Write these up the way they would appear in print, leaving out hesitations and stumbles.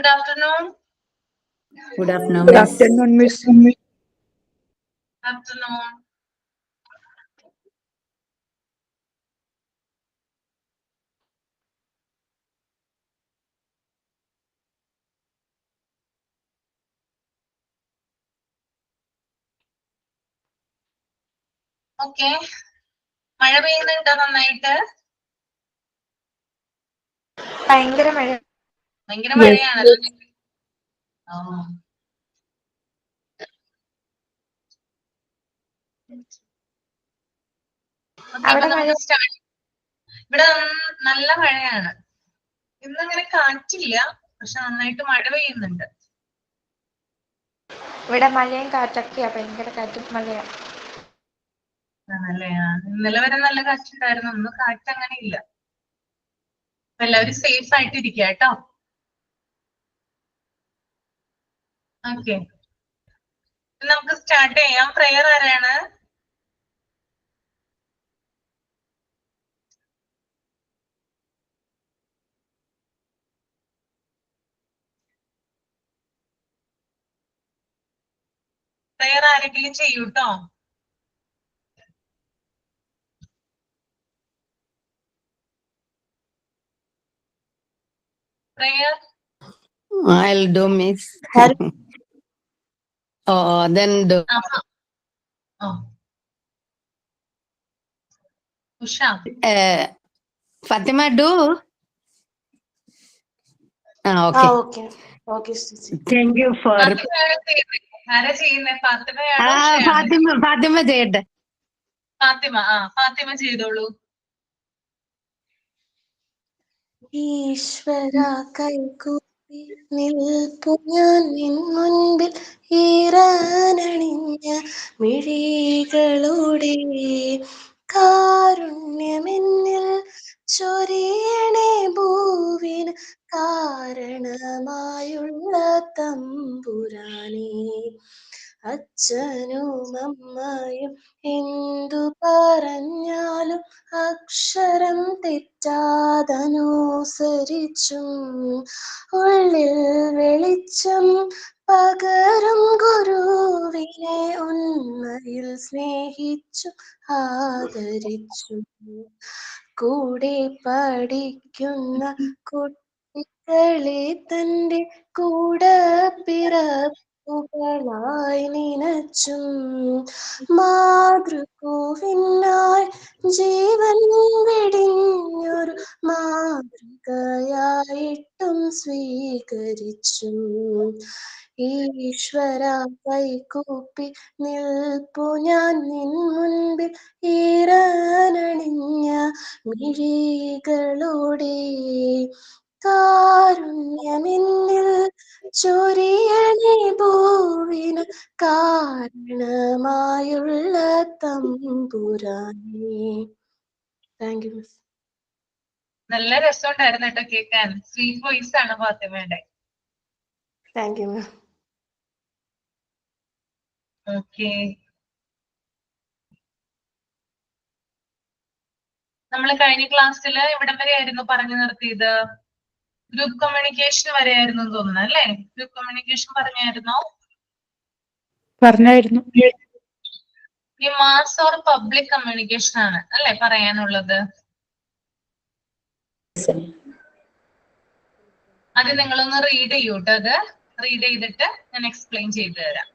Good afternoon. Good afternoon, Good miss. afternoon, Miss. Afternoon. Okay, മഴ പെയ്യുന്നുണ്ടോ നന്നായിട്ട്? ഭയങ്കര മഴ. ഭയങ്കര മഴയാണല്ലോ. അവിടെ മഴ? ഇവിടെ നല്ല മഴയാണ്. ഇന്നങ്ങനെ കാറ്റില്ല, പക്ഷെ നന്നായിട്ട് മഴ പെയ്യുന്നുണ്ട്. ഇവിടെ മഴയും കാറ്റൊക്കെയാ, ഭയങ്കര കാറ്റും മഴയാ. ആണല്ലേ? ഇന്നലെ വരെ നല്ല കാറ്റുണ്ടായിരുന്നു, ഇന്ന് കാറ്റ് അങ്ങനെ ഇല്ല. എല്ലാവരും സേഫ് ആയിട്ടിരിക്കുക കേട്ടോ. ഓക്കെ, നമുക്ക് സ്റ്റാർട്ട് ചെയ്യാം. പ്രയർ ആരാണ്? പ്രയർ ആരെങ്കിലും ചെയ്യൂട്ടോ. Prayer I'll do, miss. Then do. Usha. Fatima, do. Okay. Okay okay. Thank you for. ആരാ ചെയ്യുന്നേ? ഫാത്തിമയാണോ ഉഷയാണോ? Fatima ചെയ്യട്ടെ. ഫാത്തിമ ചെയ്തോളൂ. ഈശ്വര കൈകൂപ്പി നിൽപ്പു ഞാൻ നിൻ മുൻപിൽ ഈറാനണിഞ്ഞ മിഴികളോടെ കാരുണ്യമെന്നിൽ ചൊരിയണേ ഭൂവിന് കാരണമായുള്ള തമ്പുരാനേ. അച്ഛനും അമ്മയും എന്തു പറഞ്ഞാലും അക്ഷരം തെറ്റാതനുസരിച്ചും ഉള്ളിൽ വെളിച്ചം പകരും ഗുരുവിനെ ഉന്മയിൽ സ്നേഹിച്ചു ആദരിച്ചു. കൂടെ പഠിക്കുന്ന കുട്ടികളെ തന്റെ കൂടപ്പിറപ്പുകളായി നനച്ചും മാതൃഭൂവിനായി ജീവൻ വെടിഞ്ഞൊരു മാതൃകയായിട്ടും സ്വീകരിച്ചു. ഈശ്വര കൈകൂപ്പി നിൽപ്പു ഞാൻ നിൻ മുൻപിൽ ഈറാനണിഞ്ഞ മിഴികളോടെ കാരുണ്യമെന്നിൽ ചൊരിയണേ ഭൂവിന് കാരണമായുള്ള തമ്പുരാനേ. Thank you miss. നല്ല രസമുണ്ടായിരുന്നു കേട്ടോ കേൾക്കാൻ. സ്വീറ്റ് വോയിസ് ആണ് ഫാത്തിമയുടെ. Thank you ma'am. ഓക്കെ, നമ്മൾ കഴിഞ്ഞ ക്ലാസ്സിൽ ഇവിടം വരെയായിരുന്നു പറഞ്ഞു നിർത്തിയത്. ഗ്രൂപ്പ് കമ്മ്യൂണിക്കേഷൻ വരെയായിരുന്നു തോന്നുന്നു അല്ലേ? ഗ്രൂപ്പ് കമ്മ്യൂണിക്കേഷൻ പറഞ്ഞായിരുന്നോ? പറഞ്ഞായിരുന്നു. ഈ മാസ് ഓർ പബ്ലിക് കമ്മ്യൂണിക്കേഷൻ ആണ് അല്ലെ പറയാനുള്ളത്. അത് നിങ്ങളൊന്ന് റീഡ് ചെയ്യൂട്ടോ. അത് റീഡ് ചെയ്തിട്ട് ഞാൻ എക്സ്പ്ലെയിൻ ചെയ്തു തരാം.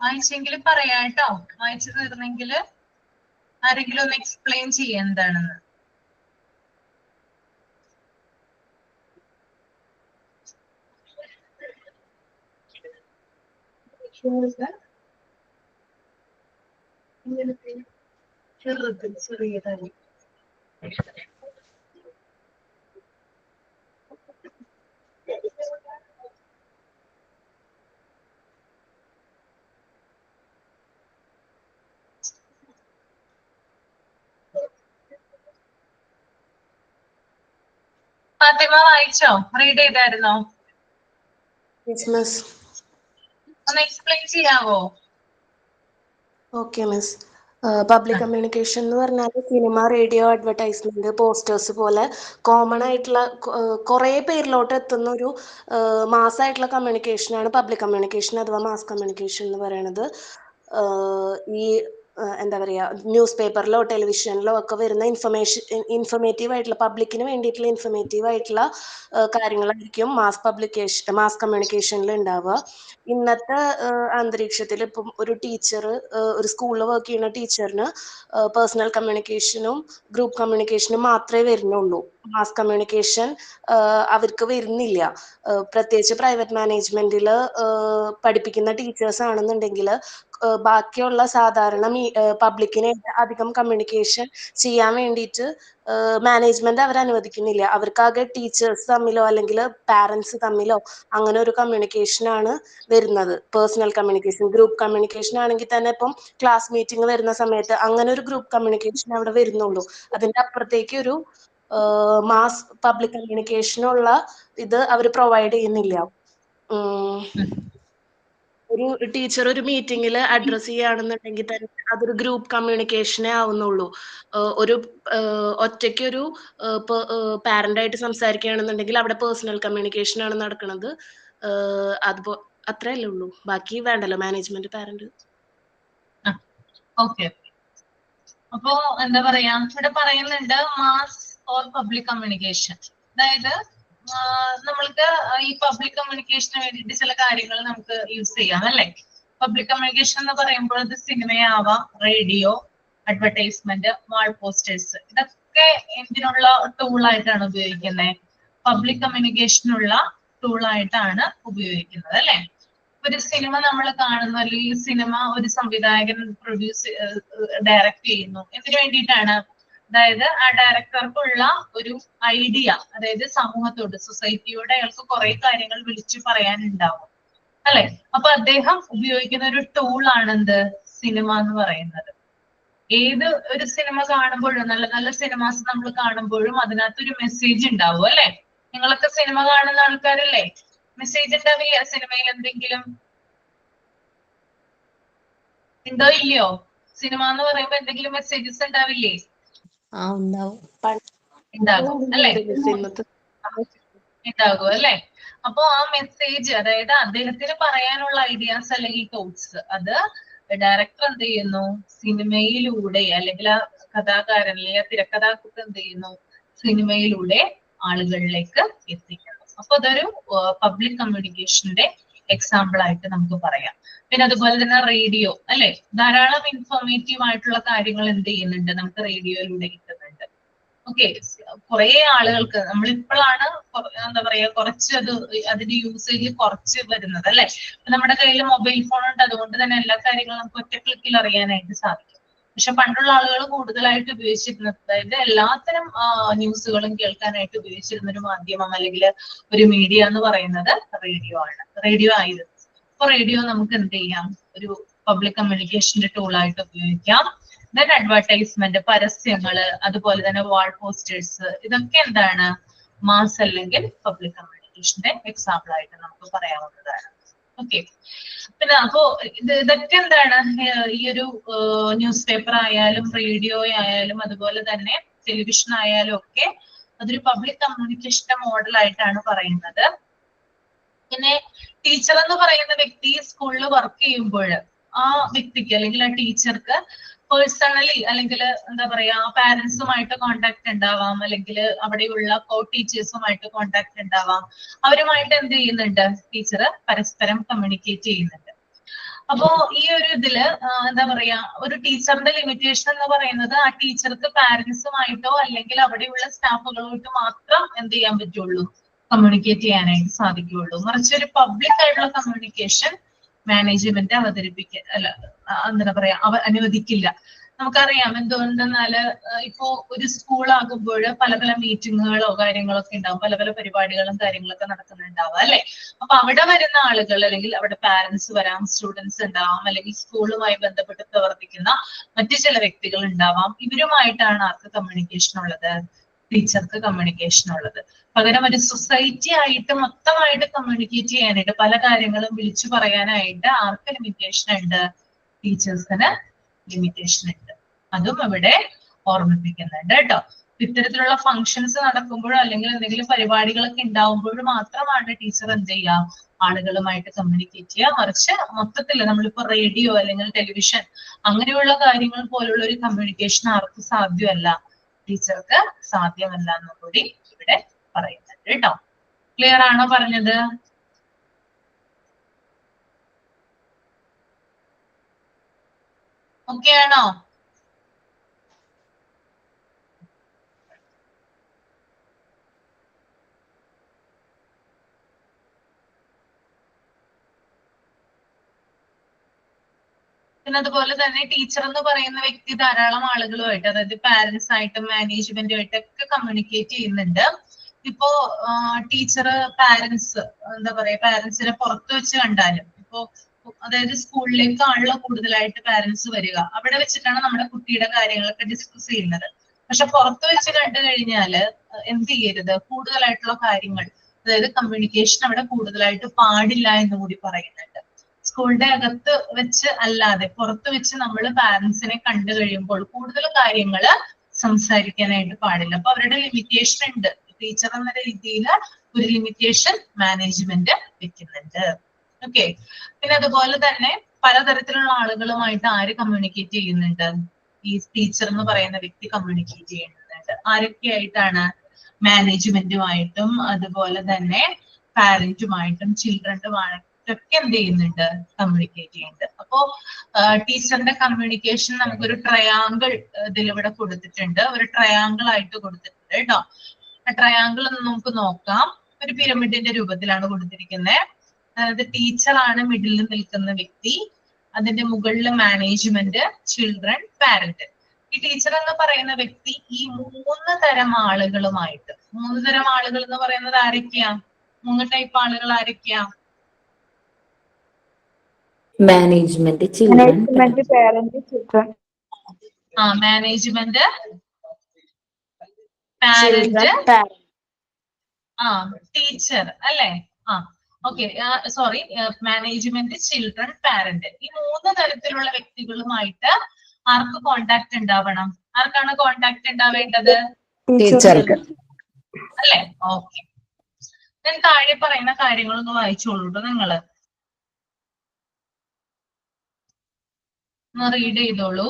വായിച്ചെങ്കിൽ പറയാം കേട്ടോ. വായിച്ചു തീർന്നെങ്കിൽ ആരെങ്കിലും ഒന്ന് എക്സ്പ്ലെയിൻ ചെയ്യാം എന്താണെന്ന്. ചെറിയതായി ഫാത്തിമ വായിച്ചോ? റീഡ് ചെയ്തായിരുന്നോ? Yes miss. ഒന്ന് എക്സ്പ്ലെയിൻ ചെയ്യാവോ? Okay miss. പബ്ലിക് കമ്മ്യൂണിക്കേഷൻ എന്ന് പറഞ്ഞാൽ സിനിമ, റേഡിയോ, അഡ്വർടൈസ്മെന്റ്, പോസ്റ്റേഴ്സ് പോലെ കോമൺ ആയിട്ടുള്ള കുറേ പേരിലോട്ട് എത്തുന്ന ഒരു മാസ്സായിട്ടുള്ള കമ്മ്യൂണിക്കേഷനാണ് പബ്ലിക് കമ്മ്യൂണിക്കേഷൻ അഥവാ മാസ് കമ്മ്യൂണിക്കേഷൻ എന്ന് പറയുന്നത്. ഈ എന്താ പറയുക, ന്യൂസ് പേപ്പറിലോ ടെലിവിഷനിലോ ഒക്കെ വരുന്ന ഇൻഫർമേറ്റീവ് ആയിട്ടുള്ള, പബ്ലിക്കിന് വേണ്ടിയിട്ടുള്ള ഇൻഫർമേറ്റീവ് ആയിട്ടുള്ള കാര്യങ്ങളായിരിക്കും മാസ് കമ്മ്യൂണിക്കേഷനിൽ ഉണ്ടാവുക. ഇന്നത്തെ അന്തരീക്ഷത്തിൽ ഇപ്പം ഒരു ടീച്ചർ, ഒരു സ്കൂളിൽ വർക്ക് ചെയ്യുന്ന ടീച്ചറിന് പേഴ്സണൽ കമ്മ്യൂണിക്കേഷനും ഗ്രൂപ്പ് കമ്മ്യൂണിക്കേഷനും മാത്രമേ വരുന്നുള്ളൂ. മാസ് കമ്മ്യൂണിക്കേഷൻ അവർക്ക് വരുന്നില്ല. പ്രത്യേകിച്ച് പ്രൈവറ്റ് മാനേജ്മെന്റിൽ പഠിപ്പിക്കുന്ന ടീച്ചേഴ്സ് ആണെന്നുണ്ടെങ്കിൽ ബാക്കിയുള്ള സാധാരണ പബ്ലിക്കിനെ അധികം കമ്മ്യൂണിക്കേഷൻ ചെയ്യാൻ വേണ്ടിയിട്ട് മാനേജ്മെന്റ് അവർ അനുവദിക്കുന്നില്ല. അവർക്കാകെ ടീച്ചേഴ്സ് തമ്മിലോ അല്ലെങ്കിൽ പാരന്റ്സ് തമ്മിലോ അങ്ങനെ ഒരു കമ്മ്യൂണിക്കേഷനാണ് വരുന്നത്. പേഴ്സണൽ കമ്മ്യൂണിക്കേഷൻ, ഗ്രൂപ്പ് കമ്മ്യൂണിക്കേഷൻ ആണെങ്കിൽ തന്നെ ഇപ്പം ക്ലാസ് മീറ്റിംഗ് വരുന്ന സമയത്ത് അങ്ങനെ ഒരു ഗ്രൂപ്പ് കമ്മ്യൂണിക്കേഷൻ അവിടെ വരുന്നുള്ളൂ. അതിന്റെ അപ്പുറത്തേക്ക് ഒരു മാസ് പബ്ലിക് കമ്മ്യൂണിക്കേഷനുള്ള ഇത് അവർ പ്രൊവൈഡ് ചെയ്യുന്നില്ല. ഒരു ടീച്ചർ ഒരു മീറ്റിംഗിൽ അഡ്രസ് ചെയ്യുകയാണെന്നുണ്ടെങ്കിൽ തന്നെ അതൊരു ഗ്രൂപ്പ് കമ്മ്യൂണിക്കേഷനേ ആവുന്നുള്ളൂ. ഒരു ഒറ്റയ്ക്ക് ഒരു പാരന്റ് ആയിട്ട് സംസാരിക്കുകയാണെന്നുണ്ടെങ്കിൽ അവിടെ പേഴ്സണൽ കമ്മ്യൂണിക്കേഷൻ ആണ് നടക്കുന്നത്. അതുപോ അത്രയല്ലേ ഉള്ളൂ, ബാക്കി വേണ്ടല്ലോ മാനേജ്മെന്റ്, പാരന്റ്. ഓക്കെ. അപ്പോ എന്താ പറയാ, ഇവിടെ പറയുന്നുണ്ട് മാസ് ഓർ പബ്ലിക് കമ്മ്യൂണിക്കേഷൻ. അതായത് നമ്മൾക്ക് ഈ പബ്ലിക് കമ്മ്യൂണിക്കേഷന് വേണ്ടിയിട്ട് ചില കാര്യങ്ങൾ നമുക്ക് യൂസ് ചെയ്യാം അല്ലെ. പബ്ലിക് കമ്മ്യൂണിക്കേഷൻ എന്ന് പറയുമ്പോൾ അത് സിനിമയാവാം, റേഡിയോ, അഡ്വർടൈസ്മെന്റ്, വാൾ പോസ്റ്റേഴ്സ്, ഇതൊക്കെ എന്തിനുള്ള ടൂളായിട്ടാണ് ഉപയോഗിക്കുന്നത്? പബ്ലിക് കമ്മ്യൂണിക്കേഷനുള്ള ടൂളായിട്ടാണ് ഉപയോഗിക്കുന്നത് അല്ലെ. ഒരു സിനിമ നമ്മൾ കാണുന്നു, അല്ലെങ്കിൽ സിനിമ ഒരു സംവിധായകൻ ഡയറക്ട് ചെയ്യുന്നു, എന്തിനു വേണ്ടിയിട്ടാണ്? അതായത് ആ ഡയറക്ടർക്കുള്ള ഒരു ഐഡിയ, അതായത് സമൂഹത്തോട്, സൊസൈറ്റിയോട് അയാൾക്ക് കുറെ കാര്യങ്ങൾ വിളിച്ചു പറയാനുണ്ടാവും അല്ലെ. അപ്പൊ അദ്ദേഹം ഉപയോഗിക്കുന്ന ഒരു ടൂളാണ് എന്ത്? സിനിമ എന്ന് പറയുന്നത്. ഏത് ഒരു സിനിമ കാണുമ്പോഴും, നല്ല നല്ല സിനിമാസ് നമ്മൾ കാണുമ്പോഴും അതിനകത്തൊരു മെസ്സേജ് ഉണ്ടാവും അല്ലെ. നിങ്ങളൊക്കെ സിനിമ കാണുന്ന ആൾക്കാരല്ലേ? മെസ്സേജ് ഉണ്ടാവില്ല സിനിമയിൽ? എന്തെങ്കിലും ഉണ്ടോ ഇല്ലയോ? സിനിമ എന്ന് പറയുമ്പോ എന്തെങ്കിലും മെസ്സേജസ് ഉണ്ടാവില്ലേ? ഉണ്ടാകും അല്ലെ, ഉണ്ടാകും അല്ലെ. അപ്പൊ ആ മെസ്സേജ്, അതായത് അദ്ദേഹത്തിന് പറയാനുള്ള ഐഡിയാസ് അല്ലെങ്കിൽ തോട്ട്സ്, അത് ഡയറക്ടർ എന്ത് ചെയ്യുന്നു? സിനിമയിലൂടെ, അല്ലെങ്കിൽ ആ കഥാകാരൻ അല്ലെങ്കിൽ ആ തിരക്കഥാകൃത്ത് എന്ത് ചെയ്യുന്നു? സിനിമയിലൂടെ ആളുകളിലേക്ക് എത്തിക്കുന്നു. അപ്പൊ അതൊരു പബ്ലിക് കമ്മ്യൂണിക്കേഷന്റെ എക്സാമ്പിൾ ആയിട്ട് നമുക്ക് പറയാം. പിന്നെ അതുപോലെ തന്നെ റേഡിയോ അല്ലെ, ധാരാളം ഇൻഫോർമേറ്റീവ് ആയിട്ടുള്ള കാര്യങ്ങൾ എന്ത് ചെയ്യുന്നുണ്ട്? നമുക്ക് റേഡിയോയിലൂടെ കിട്ടുന്നുണ്ട്. ഓക്കെ, കുറെ ആളുകൾക്ക് നമ്മളിപ്പോഴാണ് എന്താ പറയാ കുറച്ച് അതിന്റെ യൂസേജ് കുറച്ച് വരുന്നത് അല്ലെ. നമ്മുടെ കയ്യിൽ മൊബൈൽ ഫോൺ ഉണ്ട്, അതുകൊണ്ട് തന്നെ എല്ലാ കാര്യങ്ങളും നമുക്ക് ഒറ്റ ക്ലിക്കിൽ അറിയാനായിട്ട് സാധിക്കും. പക്ഷെ പണ്ടുള്ള ആളുകൾ കൂടുതലായിട്ട് ഉപയോഗിച്ചിരുന്നത്, അതായത് എല്ലാത്തരം ന്യൂസുകളും കേൾക്കാനായിട്ട് ഉപയോഗിച്ചിരുന്ന ഒരു മാധ്യമം അല്ലെങ്കിൽ ഒരു മീഡിയ എന്ന് പറയുന്നത് റേഡിയോ ആണ്. റേഡിയോ ആയിരുന്നു. അപ്പൊ റേഡിയോ നമുക്ക് എന്ത് ചെയ്യാം? ഒരു പബ്ലിക് കമ്മ്യൂണിക്കേഷന്റെ ടൂളായിട്ട് ഉപയോഗിക്കാം. ദെൻ അഡ്വർടൈസ്മെന്റ്, പരസ്യങ്ങള്, അതുപോലെ തന്നെ വാൾ പോസ്റ്റേഴ്സ്, ഇതൊക്കെ എന്താണ്? മാസ് അല്ലെങ്കിൽ പബ്ലിക് കമ്മ്യൂണിക്കേഷന്റെ എക്സാമ്പിൾ ആയിട്ട് നമുക്ക് പറയാവുന്നതാണ്. ഓക്കെ, പിന്നെ അപ്പോ ഇതൊക്കെ എന്താണ്? ഈ ഒരു ന്യൂസ് പേപ്പർ ആയാലും റേഡിയോ ആയാലും അതുപോലെ തന്നെ ടെലിവിഷൻ ആയാലും ഒക്കെ അതൊരു പബ്ലിക് കമ്മ്യൂണിക്കേഷന്റെ മോഡലായിട്ടാണ് പറയുന്നത്. പിന്നെ ടീച്ചർ എന്ന് പറയുന്ന വ്യക്തി സ്കൂളിൽ വർക്ക് ചെയ്യുമ്പോൾ ആ വ്യക്തിക്ക് അല്ലെങ്കിൽ ആ ടീച്ചർക്ക് പേഴ്സണലി അല്ലെങ്കിൽ എന്താ പറയാ പാരന്റ്സുമായിട്ട് കോണ്ടാക്ട് ഉണ്ടാവാം, അല്ലെങ്കിൽ അവിടെയുള്ള കോ ടീച്ചേഴ്സുമായിട്ട് കോണ്ടാക്ട് ഉണ്ടാവാം. അവരുമായിട്ട് എന്ത് ചെയ്യുന്നുണ്ട്? ടീച്ചർ പരസ്പരം കമ്മ്യൂണിക്കേറ്റ് ചെയ്യുന്നുണ്ട്. അപ്പോ ഈ ഒരു ഇതില് എന്താ പറയാ, ഒരു ടീച്ചറിന്റെ ലിമിറ്റേഷൻ എന്ന് പറയുന്നത് ആ ടീച്ചർക്ക് പാരന്റ്സുമായിട്ടോ അല്ലെങ്കിൽ അവിടെയുള്ള സ്റ്റാഫുകളുമായിട്ട് മാത്രം എന്ത് ചെയ്യാൻ പറ്റുള്ളൂ, കമ്മ്യൂണിക്കേറ്റ് ചെയ്യാനായിട്ട് സാധിക്കുകയുള്ളൂ. മറിച്ച് ഒരു പബ്ലിക് ആയിട്ടുള്ള കമ്മ്യൂണിക്കേഷൻ മാനേജ്മെന്റ് അല്ല എന്താ പറയാ അനുവദിക്കില്ല. നമുക്കറിയാം എന്തുകൊണ്ടെന്നാല് ഇപ്പോ ഒരു സ്കൂൾ ആകുമ്പോൾ പല പല മീറ്റിങ്ങുകളോ കാര്യങ്ങളൊക്കെ ഉണ്ടാവും, പല പല പരിപാടികളും കാര്യങ്ങളൊക്കെ നടക്കുന്നുണ്ടാവും അല്ലെ. അപ്പൊ അവിടെ വരുന്ന ആളുകൾ അല്ലെങ്കിൽ അവിടെ പാരന്റ്സ് വരാം, സ്റ്റുഡൻസ് ഉണ്ടാവാം, അല്ലെങ്കിൽ സ്കൂളുമായി ബന്ധപ്പെട്ട് പ്രവർത്തിക്കുന്ന മറ്റു ചില വ്യക്തികൾ ഉണ്ടാവാം. ഇവരുമായിട്ടാണ് ആർക്ക് കമ്മ്യൂണിക്കേഷൻ ഉള്ളത്, ടീച്ചർക്ക് കമ്മ്യൂണിക്കേഷൻ ഉള്ളത്. പകരം ഒരു സൊസൈറ്റി ആയിട്ട് മൊത്തമായിട്ട് കമ്മ്യൂണിക്കേറ്റ് ചെയ്യാനായിട്ട് പല കാര്യങ്ങളും വിളിച്ചു പറയാനായിട്ട് ആർക്ക് ലിമിറ്റേഷൻ ഉണ്ട്, ടീച്ചേഴ്സിന് ലിമിറ്റേഷൻ ഉണ്ട്. അതും ഇവിടെ ഓർമ്മിപ്പിക്കുന്നുണ്ട് കേട്ടോ. ഇത്തരത്തിലുള്ള ഫങ്ഷൻസ് നടക്കുമ്പോഴോ അല്ലെങ്കിൽ എന്തെങ്കിലും പരിപാടികളൊക്കെ ഉണ്ടാവുമ്പോഴും മാത്രമാണ് ടീച്ചർ എന്ത് ചെയ്യുക, ആളുകളുമായിട്ട് കമ്മ്യൂണിക്കേറ്റ് ചെയ്യുക. മറിച്ച് മൊത്തത്തിൽ നമ്മളിപ്പോ റേഡിയോ അല്ലെങ്കിൽ ടെലിവിഷൻ അങ്ങനെയുള്ള കാര്യങ്ങൾ പോലുള്ള ഒരു കമ്മ്യൂണിക്കേഷൻ ആർക്കും സാധ്യമല്ല, ടീച്ചർക്ക് സാധ്യമല്ല എന്നും കൂടി ഇവിടെ പറയുന്നുണ്ട് കേട്ടോ. ക്ലിയർ ആണോ പറഞ്ഞത്? ഓക്കെ ആണോ? പിന്നെ അതുപോലെ തന്നെ ടീച്ചർ എന്ന് പറയുന്ന വ്യക്തി ധാരാളം ആളുകളുമായിട്ട്, അതായത് പാരന്റ്സ് ആയിട്ടും മാനേജ്മെന്റുമായിട്ടൊക്കെ കമ്മ്യൂണിക്കേറ്റ് ചെയ്യുന്നുണ്ട്. ഇപ്പോ ടീച്ചർ പാരന്റ്സ് എന്താ പറയാ, പാരന്റ്സിനെ പുറത്ത് വെച്ച് കണ്ടാലും, ഇപ്പോ അതായത് സ്കൂളിലേക്കാണല്ലോ കൂടുതലായിട്ട് പാരന്റ്സ് വരിക, അവിടെ വെച്ചിട്ടാണ് നമ്മുടെ കുട്ടിയുടെ കാര്യങ്ങളൊക്കെ ഡിസ്കസ് ചെയ്യുന്നത്. പക്ഷെ പുറത്ത് വെച്ച് കണ്ടു കഴിഞ്ഞാല് എന്ത് ചെയ്യരുത്, കൂടുതലായിട്ടുള്ള കാര്യങ്ങൾ, അതായത് കമ്മ്യൂണിക്കേഷൻ അവിടെ കൂടുതലായിട്ട് പാടില്ല എന്ന് കൂടി പറയുന്നുണ്ട്. സ്കൂളിന്റെ അകത്ത് വെച്ച് അല്ലാതെ പുറത്ത് വെച്ച് നമ്മൾ പാരന്റ്സിനെ കണ്ടു കഴിയുമ്പോൾ കൂടുതൽ കാര്യങ്ങൾ സംസാരിക്കാനായിട്ട് പാടില്ല. അപ്പൊ അവരുടെ ലിമിറ്റേഷൻ ഉണ്ട്. ടീച്ചർ എന്ന രീതിയിൽ ഒരു ലിമിറ്റേഷൻ മാനേജ്മെന്റ് വെക്കുന്നുണ്ട്. ഓക്കെ. പിന്നെ അതുപോലെ തന്നെ പലതരത്തിലുള്ള ആളുകളുമായിട്ട് ആര് കമ്മ്യൂണിക്കേറ്റ് ചെയ്യുന്നുണ്ട്, ഈ ടീച്ചർ എന്ന് പറയുന്ന വ്യക്തി കമ്മ്യൂണിക്കേറ്റ് ചെയ്യുന്നുണ്ട്. ആരൊക്കെയായിട്ടാണ്? മാനേജ്മെന്റുമായിട്ടും അതുപോലെ തന്നെ പാരന്റുമായിട്ടും ചിൽഡ്രനുമായിട്ടും ഒക്കെ എന്ത് ചെയ്യുന്നുണ്ട്, കമ്മ്യൂണിക്കേറ്റ് ചെയ്യുന്നുണ്ട്. അപ്പോ ടീച്ചറിന്റെ കമ്മ്യൂണിക്കേഷൻ നമുക്കൊരു ട്രയാങ്കിൾ ഇതിലിവിടെ കൊടുത്തിട്ടുണ്ട്, ഒരു ട്രയാങ്കിൾ ആയിട്ട് കൊടുത്തിട്ടുണ്ട് കേട്ടോ. ട്രയാങ്കിൾ ഒന്ന് നമുക്ക് നോക്കാം. ഒരു പിരമിഡിന്റെ രൂപത്തിലാണ് കൊടുത്തിരിക്കുന്നത്. അതായത് ടീച്ചറാണ് മിഡിലിൽ നിൽക്കുന്ന വ്യക്തി, അതിന്റെ മുകളിൽ മാനേജ്മെന്റ്, ചിൽഡ്രൻ, പാരന്റ്. ഈ ടീച്ചർ എന്ന് പറയുന്ന വ്യക്തി ഈ 3 തരം ആളുകളുമായിട്ട്, 3 തരം ആളുകൾ എന്ന് പറയുന്നത് ആരൊക്കെയാ, 3 ടൈപ്പ് ആളുകൾ ആരൊക്കെയാ? Management, children, parent, children. Management, parent, teacher അല്ലേ? Okay, sorry, management, children, parent. ഈ 3 തരത്തിലുള്ള വ്യക്തികളുമായിട്ട് ആർക്ക് കോണ്ടാക്ട് ഉണ്ടാവണം? ആർക്കാണ് കോണ്ടാക്ട് ഉണ്ടാവേണ്ടത്? ടീച്ചർക്ക്. അല്ലേ? ഓക്കെ. ഞാൻ താഴെ പറയുന്ന കാര്യങ്ങളൊന്ന് വായിച്ചോളൂ കേട്ടോ നിങ്ങള്. ഒന്ന് റീഡ് ചെയ്തോളൂ.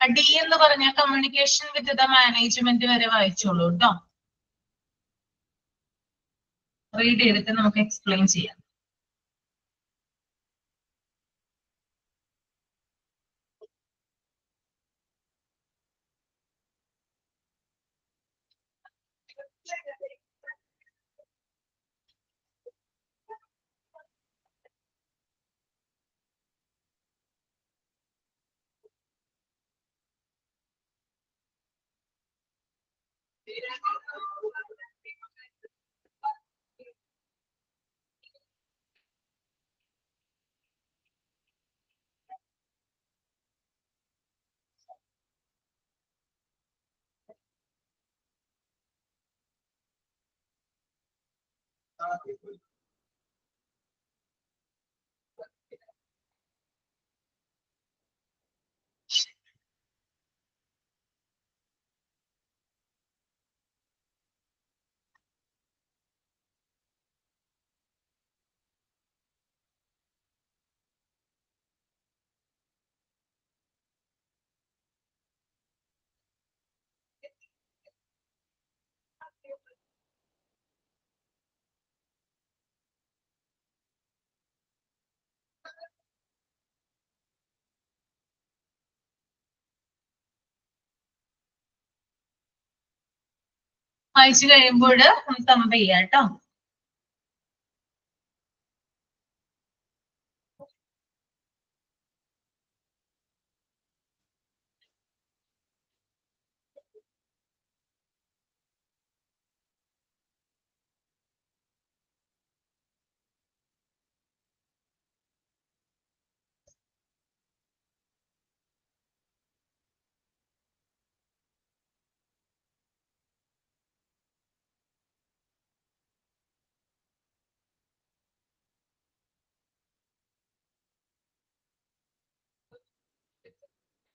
ഡി എന്ന് പറഞ്ഞ കമ്മ്യൂണിക്കേഷൻ വിത്ത് ദ മാനേജ്മെന്റ് വരെ വായിച്ചോളൂ കേട്ടോ. റീഡ് ചെയ്തിട്ട് നമുക്ക് എക്സ്പ്ലെയിൻ ചെയ്യാം. വായിച്ചു കഴിയുമ്പോൾ നമുക്ക് കമ്പ് ചെയ്യാം കേട്ടോ.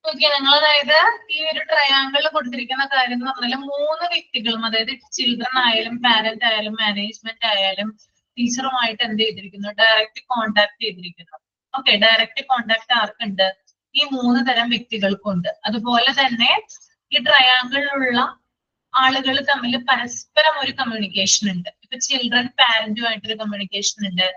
ഓക്കെ, നിങ്ങൾ അതായത് ഈ ഒരു ട്രയാങ്കിൾ കൊടുത്തിരിക്കുന്ന കാര്യം എന്ന് പറഞ്ഞാൽ 3 വ്യക്തികളും, അതായത് ചിൽഡ്രൻ ആയാലും പാരന്റ് ആയാലും മാനേജ്മെന്റ് ആയാലും ടീച്ചറുമായിട്ട് എന്ത് ചെയ്തിരിക്കുന്നു, ഡയറക്റ്റ് കോണ്ടാക്ട് ചെയ്തിരിക്കുന്നു. ഓക്കെ, ഡയറക്റ്റ് കോണ്ടാക്ട് ആർക്കുണ്ട്? ഈ 3 തരം വ്യക്തികൾക്കുണ്ട്. അതുപോലെ തന്നെ ഈ ട്രയാങ്കിളിലുള്ള ആളുകൾ തമ്മിൽ പരസ്പരം ഒരു കമ്മ്യൂണിക്കേഷൻ ഉണ്ട്. ഇപ്പൊ ചിൽഡ്രൻ പാരന്റുമായിട്ടൊരു കമ്മ്യൂണിക്കേഷൻ ഉണ്ട്,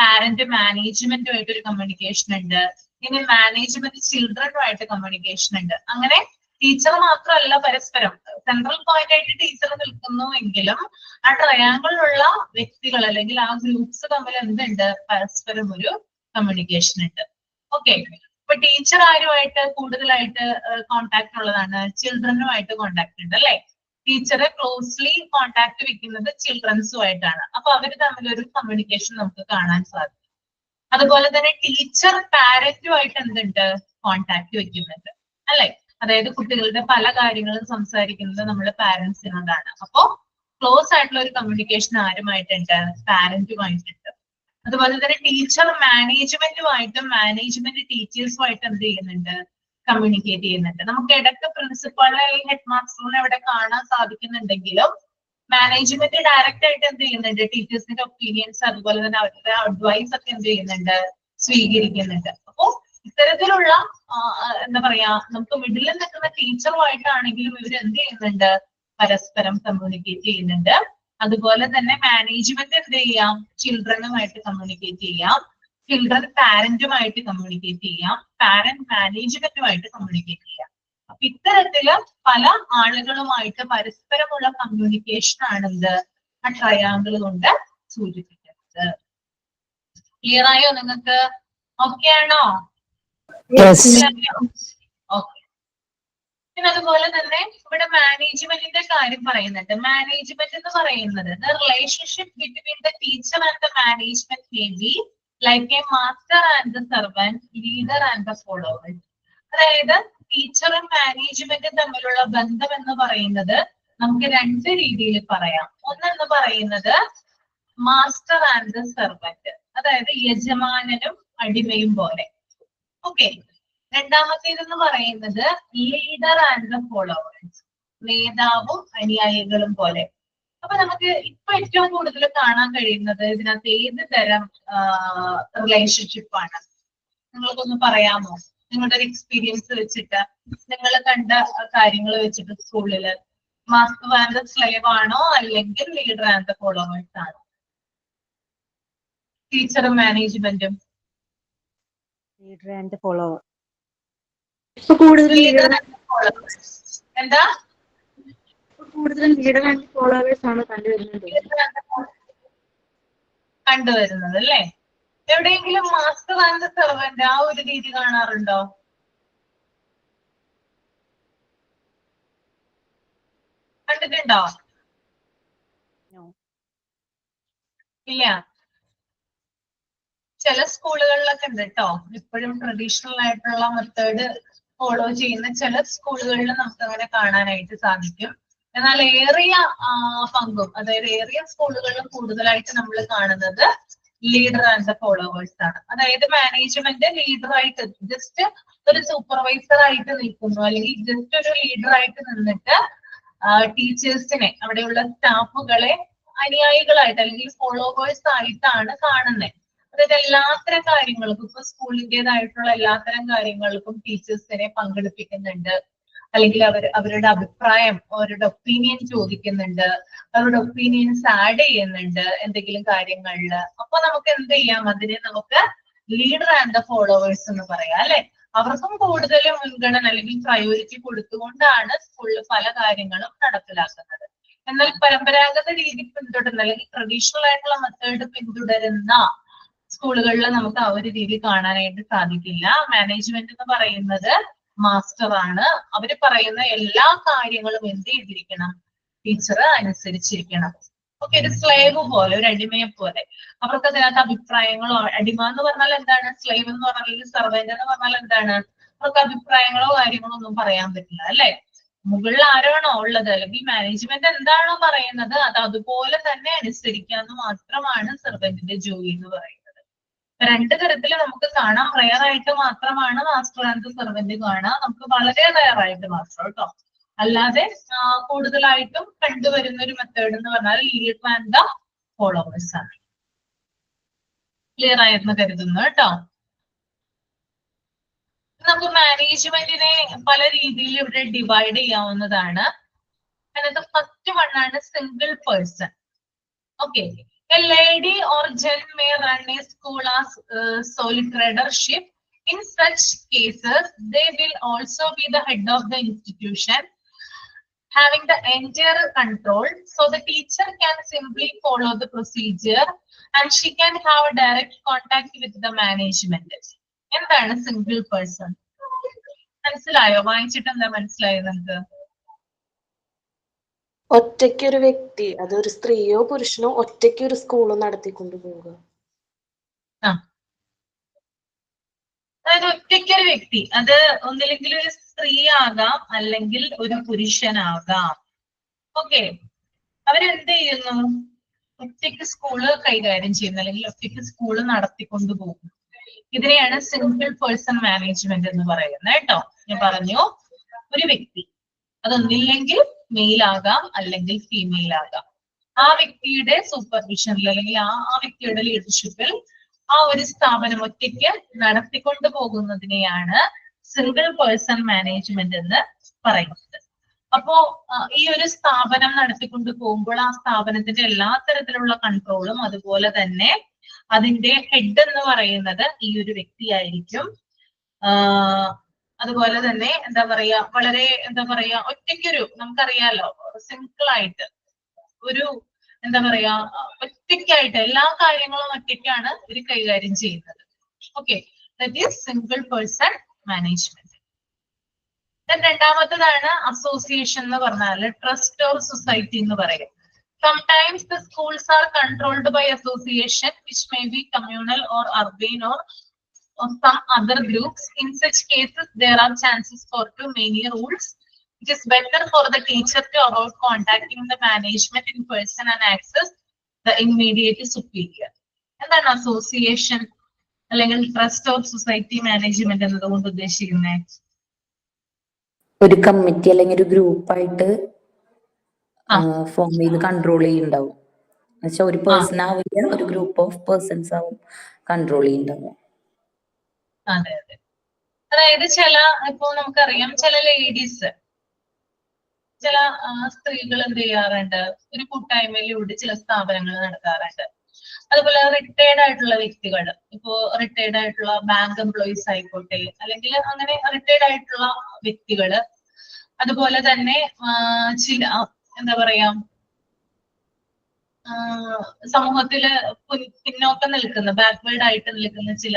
പാരന്റ് മാനേജ്മെന്റുമായിട്ട് ഒരു കമ്മ്യൂണിക്കേഷൻ ഉണ്ട്, ഇനി മാനേജ്മെന്റ് ചിൽഡ്രനുമായിട്ട് കമ്മ്യൂണിക്കേഷൻ ഉണ്ട്. അങ്ങനെ ടീച്ചർ മാത്രമല്ല പരസ്പരം സെൻട്രൽ പോയിന്റ് ആയിട്ട് ടീച്ചർ നിൽക്കുന്നു എങ്കിലും ആ ട്രയാങ്കിളിലുള്ള വ്യക്തികൾ അല്ലെങ്കിൽ ആ ഗ്രൂപ്പ്സ് തമ്മിൽ എന്തുണ്ട്, പരസ്പരം ഒരു കമ്മ്യൂണിക്കേഷൻ ഉണ്ട്. ഓക്കെ, ഇപ്പൊ ടീച്ചർ ആരുമായിട്ട് കൂടുതലായിട്ട് കോണ്ടാക്ട് ഉള്ളതാണ്? ചിൽഡ്രനുമായിട്ട് കോണ്ടാക്ട് ഉണ്ട് അല്ലെ? ടീച്ചറെ ക്ലോസ്ലി കോണ്ടാക്ട് വെക്കുന്നത് ചിൽഡ്രൻസുമായിട്ടാണ്. അപ്പൊ അവർ തമ്മിൽ ഒരു കമ്മ്യൂണിക്കേഷൻ നമുക്ക് കാണാൻ സാധിക്കും. അതുപോലെ തന്നെ ടീച്ചർ പാരന്റുമായിട്ട് എന്തുണ്ട്, കോണ്ടാക്ട് വെക്കുന്നുണ്ട് അല്ലെ? അതായത് കുട്ടികളുടെ പല കാര്യങ്ങളും സംസാരിക്കുന്നത് നമ്മുടെ പാരന്റ്സിനോടാണ്. അപ്പോ ക്ലോസ് ആയിട്ടുള്ള ഒരു കമ്മ്യൂണിക്കേഷൻ ആരുമായിട്ടുണ്ട്? പാരന്റുമായിട്ടുണ്ട്. അതുപോലെ തന്നെ ടീച്ചർ മാനേജ്മെന്റുമായിട്ടും മാനേജ്മെന്റ് ടീച്ചേഴ്സുമായിട്ട് എന്ത് ചെയ്യുന്നുണ്ട്, കമ്മ്യൂണിക്കേറ്റ് ചെയ്യുന്നുണ്ട്. നമുക്ക് ഇടയ്ക്ക് പ്രിൻസിപ്പളിനെ അല്ലെങ്കിൽ ഹെഡ് മാസ്റ്ററിനെ ഇവിടെ കാണാൻ സാധിക്കുന്നുണ്ടെങ്കിലും മാനേജ്മെന്റ് ഡയറക്റ്റ് ആയിട്ട് എന്ത് ചെയ്യുന്നുണ്ട്, ടീച്ചേഴ്സിന്റെ ഒപ്പീനിയൻസ് അതുപോലെ തന്നെ അവരുടെ അഡ്വൈസ് ഒക്കെ എന്ത് ചെയ്യുന്നുണ്ട്, സ്വീകരിക്കുന്നുണ്ട്. അപ്പോ ഇത്തരത്തിലുള്ള എന്താ പറയാ, നമുക്ക് മിഡിലിൽ നിൽക്കുന്ന ടീച്ചറുമായിട്ടാണെങ്കിലും ഇവർ എന്ത് ചെയ്യുന്നുണ്ട്, പരസ്പരം കമ്മ്യൂണിക്കേറ്റ് ചെയ്യുന്നുണ്ട്. അതുപോലെ തന്നെ മാനേജ്മെന്റ് എന്ത് ചെയ്യാം, ചിൽഡ്രനുമായിട്ട് കമ്മ്യൂണിക്കേറ്റ് ചെയ്യാം, ചിൽഡ്രൻ പാരന്റുമായിട്ട് കമ്മ്യൂണിക്കേറ്റ് ചെയ്യാം, പാരന്റ് മാനേജ്മെന്റുമായിട്ട് കമ്മ്യൂണിക്കേറ്റ് ചെയ്യാം. അപ്പൊ ഇത്തരത്തില് പല ആളുകളുമായിട്ട് പരസ്പരമുള്ള കമ്മ്യൂണിക്കേഷൻ ആണെന്ത്, ആ ട്രയാങ്കിൾ കൊണ്ട് സൂചിപ്പിക്കുന്നത്. ക്ലിയർ ആയോ നിങ്ങൾക്ക്? ഓക്കെ ആണോ? ഓക്കെ. പിന്നെ അതുപോലെ തന്നെ ഇവിടെ മാനേജ്മെന്റിന്റെ കാര്യം പറയുന്നുണ്ട്. മാനേജ്മെന്റ് എന്ന് പറയുന്നത് the relationship between the teacher and the management may be like A master and the servant, leader and the followers. അതായത് ടീച്ചറും മാനേജ്മെന്റും തമ്മിലുള്ള ബന്ധം എന്ന് പറയുന്നത് നമുക്ക് 2 രീതിയിൽ പറയാം. ഒന്നെന്ന് പറയുന്നത് മാസ്റ്റർ ആൻഡ് ദ സെർവന്റ്, അതായത് യജമാനനും അടിമയും പോലെ. ഓക്കെ. രണ്ടാമത്തേതെന്ന് പറയുന്നത് ലീഡർ ആൻഡ് ദ ഫോളോവേഴ്സ്, നേതാവും അനുയായികളും പോലെ. അപ്പൊ നമുക്ക് ഇപ്പൊ ഏറ്റവും കൂടുതൽ കാണാൻ കഴിയുന്നത് ഇതിനകത്ത് ഏത് തരം റിലേഷൻഷിപ്പാണ്? നിങ്ങൾക്കൊന്ന് പറയാമോ? നിങ്ങളുടെ ഒരു എക്സ്പീരിയൻസ് വെച്ചിട്ട്, നിങ്ങൾ കണ്ട കാര്യങ്ങൾ വെച്ചിട്ട് സ്കൂളില് മാസ്റ്റർ ആൻഡ് ദ സ്ലേവ് ആണോ അല്ലെങ്കിൽ ലീഡർ ആൻഡ് ദ ഫോളോവേഴ്സ് ആണോ? ടീച്ചറും മാനേജ്മെന്റും? Leader and follower. Leader and followers. എന്താ? കൂടുതലും ലീഡർ ആൻഡ് ഫോളോവേഴ്സ് ആണ് കണ്ടുവരുന്നത് അല്ലേ? എവിടെയെങ്കിലും മാസ്റ്റർ ആൻഡ് സെർവന്റ് ആ ഒരു രീതി കാണാറുണ്ടോ? കണ്ടിട്ടുണ്ടോ? ഇല്ല. ചില സ്കൂളുകളിലൊക്കെ ഉണ്ട് കേട്ടോ, ഇപ്പോഴും ട്രഡീഷണൽ ആയിട്ടുള്ള മെത്തേഡ് ഫോളോ ചെയ്യുന്ന ചില സ്കൂളുകളിൽ നമുക്ക് അങ്ങനെ കാണാനായിട്ട് സാധിക്കും. എന്നാൽ ഏറിയ പങ്കും, അതായത് ഏറിയ സ്കൂളുകളിലും കൂടുതലായിട്ട് നമ്മൾ കാണുന്നത് ലീഡർ ആൻഡ് ദ ഫോളോവേഴ്സ് ആണ്. അതായത് മാനേജ്മെന്റ് ലീഡറായിട്ട് ജസ്റ്റ് ഒരു സൂപ്പർവൈസർ ആയിട്ട് നിൽക്കുന്നു, അല്ലെങ്കിൽ ജസ്റ്റ് ഒരു ലീഡർ ആയിട്ട് നിന്നിട്ട് ടീച്ചേഴ്സിനെ, അവിടെയുള്ള സ്റ്റാഫുകളെ അനുയായികളായിട്ട് അല്ലെങ്കിൽ ഫോളോവേഴ്സ് ആയിട്ടാണ് കാണുന്നത്. അതായത് എല്ലാത്തരം കാര്യങ്ങൾക്കും, ഇപ്പൊ സ്കൂളിൻ്റെതായിട്ടുള്ള എല്ലാത്തരം കാര്യങ്ങൾക്കും ടീച്ചേഴ്സിനെ പങ്കെടുപ്പിക്കുന്നുണ്ട്, അല്ലെങ്കിൽ അവരുടെ അഭിപ്രായം, അവരുടെ ഒപ്പീനിയൻ ചോദിക്കുന്നുണ്ട്, അവരുടെ ഒപ്പീനിയൻസ് ആഡ് ചെയ്യുന്നുണ്ട് എന്തെങ്കിലും കാര്യങ്ങളിൽ. അപ്പൊ നമുക്ക് എന്ത് ചെയ്യാം, അതിനെ നമുക്ക് ലീഡർ ആൻഡ് ദ ഫോളോവേഴ്സ് എന്ന് പറയാം അല്ലെ? അവർക്കും കൂടുതൽ മുൻഗണന അല്ലെങ്കിൽ പ്രയോറിറ്റി കൊടുത്തുകൊണ്ടാണ് സ്കൂളിൽ പല കാര്യങ്ങളും നടപ്പിലാക്കുന്നത്. എന്നാൽ പരമ്പരാഗത രീതി പിന്തുടരുന്ന അല്ലെങ്കിൽ ട്രഡീഷണൽ ആയിട്ടുള്ള മെത്തേഡ് പിന്തുടരുന്ന സ്കൂളുകളിൽ നമുക്ക് ആ ഒരു രീതി കാണാനായിട്ട് സാധിക്കില്ല. മാനേജ്മെന്റ് എന്ന് പറയുന്നത് മാസ്റ്റർ ആണ്. അവര് പറയുന്ന എല്ലാ കാര്യങ്ങളും എന്ത് ചെയ്തിരിക്കണം, ടീച്ചർ അനുസരിച്ചിരിക്കണം. ഓക്കെ, ഒരു സ്ലേവ് പോലെ, ഒരു അടിമയെ പോലെ. അവർക്ക് അതിനകത്ത് അഭിപ്രായങ്ങളോ, അടിമ എന്ന് പറഞ്ഞാൽ എന്താണ്, സ്ലേവ് എന്ന് പറഞ്ഞാൽ, സർവന്റ് എന്ന് പറഞ്ഞാൽ എന്താണ്, അവർക്ക് അഭിപ്രായങ്ങളോ കാര്യങ്ങളോ ഒന്നും പറയാൻ പറ്റില്ല അല്ലെ. മുകളിൽ ആരാണോ ഉള്ളത് അല്ലെങ്കിൽ മാനേജ്മെന്റ് എന്താണോ പറയുന്നത് അത് അതുപോലെ തന്നെ അനുസരിക്കാന്ന് മാത്രമാണ് സെർവന്റിന്റെ ജോലി എന്ന് പറയുന്നത്. രണ്ട് തരത്തിൽ നമുക്ക് കാണാം. റെയർ ആയിട്ട് മാത്രമാണ് മാസ്റ്റർ ആൻഡ് സെർവന്റ് കാണാം. നമുക്ക് വളരെ റെയർ ആയിട്ട് മാത്രം കേട്ടോ. അല്ലാതെ കൂടുതലായിട്ടും കണ്ടുവരുന്ന ഒരു മെത്തേഡ് എന്ന് പറഞ്ഞാൽ ലീഡർ ആൻഡ് ദ ഫോളോവേഴ്സ് ആണ്. ക്ലിയർ ആയെന്ന് കരുതുന്നു കേട്ടോ. നമുക്ക് മാനേജ്മെന്റിനെ പല രീതിയിൽ ഇവിടെ ഡിവൈഡ് ചെയ്യാവുന്നതാണ്. അതിനകത്ത് ഫസ്റ്റ് വൺ ആണ് single person. Okay, a lady or gent may run a school as sole tradership. In such cases, they will also be the head of the institution, having the entire control. So the teacher can simply follow the procedure and she can have direct contact with the management. എന്താണ് single person? മനസ്സിലായോ? വായിച്ചിട്ട് എന്താ മനസ്സിലായോ നമുക്ക്? ഒറ്റയ്ക്കൊരു വ്യക്തി, അതൊരു സ്ത്രീയോ പുരുഷനോ ഒറ്റയ്ക്ക് ഒരു സ്കൂൾ നടത്തിക്കൊണ്ടു പോവുക. അതായത് ഒറ്റയ്ക്കൊരു വ്യക്തി, അത് ഒന്നില്ലെങ്കിൽ ഒരു സ്ത്രീ ആകാം അല്ലെങ്കിൽ ഒരു പുരുഷനാകാം. ഓക്കെ, അവരെന്ത് ചെയ്യുന്നു? ഒറ്റയ്ക്ക് സ്കൂള് കൈകാര്യം ചെയ്യുന്നു അല്ലെങ്കിൽ ഒറ്റയ്ക്ക് സ്കൂള് നടത്തിക്കൊണ്ടു പോകുന്നു. ഇതിനെയാണ് സിംഗിൾ പേഴ്സൺ മാനേജ്മെന്റ് എന്ന് പറയുന്നത് കേട്ടോ. ഞാൻ പറഞ്ഞു, ഒരു വ്യക്തി, അതൊന്നില്ലെങ്കിൽ മെയിൽ ആകാം അല്ലെങ്കിൽ ഫീമെയിൽ ആകാം. ആ വ്യക്തിയുടെ സൂപ്പർവിഷനിൽ അല്ലെങ്കിൽ ആ വ്യക്തിയുടെ ലീഡർഷിപ്പിൽ ആ ഒരു സ്ഥാപനം ഒറ്റയ്ക്ക് നടത്തിക്കൊണ്ടു പോകുന്നതിനെയാണ് സിംഗിൾ പേഴ്സൺ മാനേജ്മെന്റ് എന്ന് പറയുന്നത്. അപ്പോ ഈ ഒരു സ്ഥാപനം നടത്തിക്കൊണ്ടു പോകുമ്പോൾ ആ സ്ഥാപനത്തിന്റെ എല്ലാ തരത്തിലുള്ള കൺട്രോളും അതുപോലെ തന്നെ അതിന്റെ ഹെഡ് എന്ന് പറയുന്നത് ഈ ഒരു വ്യക്തിയായിരിക്കും. അതുപോലെ തന്നെ എന്താ പറയാ, വളരെ എന്താ പറയാ, ഒറ്റയ്ക്കൊരു, നമുക്കറിയാലോ സിംഗിൾ ആയിട്ട് ഒരു എന്താ പറയാ, ഒറ്റയ്ക്കായിട്ട് എല്ലാ കാര്യങ്ങളും ഒറ്റയ്ക്കാണ് ഇവർ കൈകാര്യം ചെയ്യുന്നത്. Okay, that is single person management. രണ്ടാമത്തതാണ് അസോസിയേഷൻ എന്ന് പറഞ്ഞാൽ ട്രസ്റ്റ് ഓർ സൊസൈറ്റി എന്ന് പറയും. Sometimes the schools are controlled by association, which may be communal or urban or some other groups. In such cases, there are chances for too many rules. It is better for the teacher to avoid contacting the management in person and access the immediate superior. എന്താണ് association അല്ലെങ്കിൽ trust of society management എന്നതുകൊണ്ട് ഉദ്ദേശിക്കുന്നത്? ഒരു committee അല്ലെങ്കിൽ ഒരു ഗ്രൂപ്പായിട്ട് form ചെയ്ത് control ചെയ്യുന്നുണ്ടാവും. എന്നുവെച്ചാൽ ഒരു പേഴ്സൺ ആവില്ല, ഒരു ഗ്രൂപ്പ് ഓഫ് പേഴ്സൺസ് ആവും കൺട്രോൾ ചെയ്യുന്നുണ്ടാവും. അതെ അതെ, അതായത് ഇപ്പൊ നമുക്കറിയാം ചില ലേഡീസ്, ചില സ്ത്രീകൾ എന്ത് ചെയ്യാറുണ്ട്, ഒരു കൂട്ടായ്മയിലൂടെ ചില സ്ഥാപനങ്ങൾ നടത്താറുണ്ട്. അതുപോലെ റിട്ടയർഡ് ആയിട്ടുള്ള വ്യക്തികൾ, ഇപ്പോ റിട്ടയർഡ് ആയിട്ടുള്ള ബാങ്ക് എംപ്ലോയീസ് ആയിക്കോട്ടെ, അല്ലെങ്കിൽ അങ്ങനെ റിട്ടയർഡ് ആയിട്ടുള്ള വ്യക്തികള്, അതുപോലെ തന്നെ ചില എന്താ പറയാ സമൂഹത്തില് പിന്നോക്കം നിൽക്കുന്ന, ബാക്ക്വേർഡ് ആയിട്ട് നിൽക്കുന്ന ചില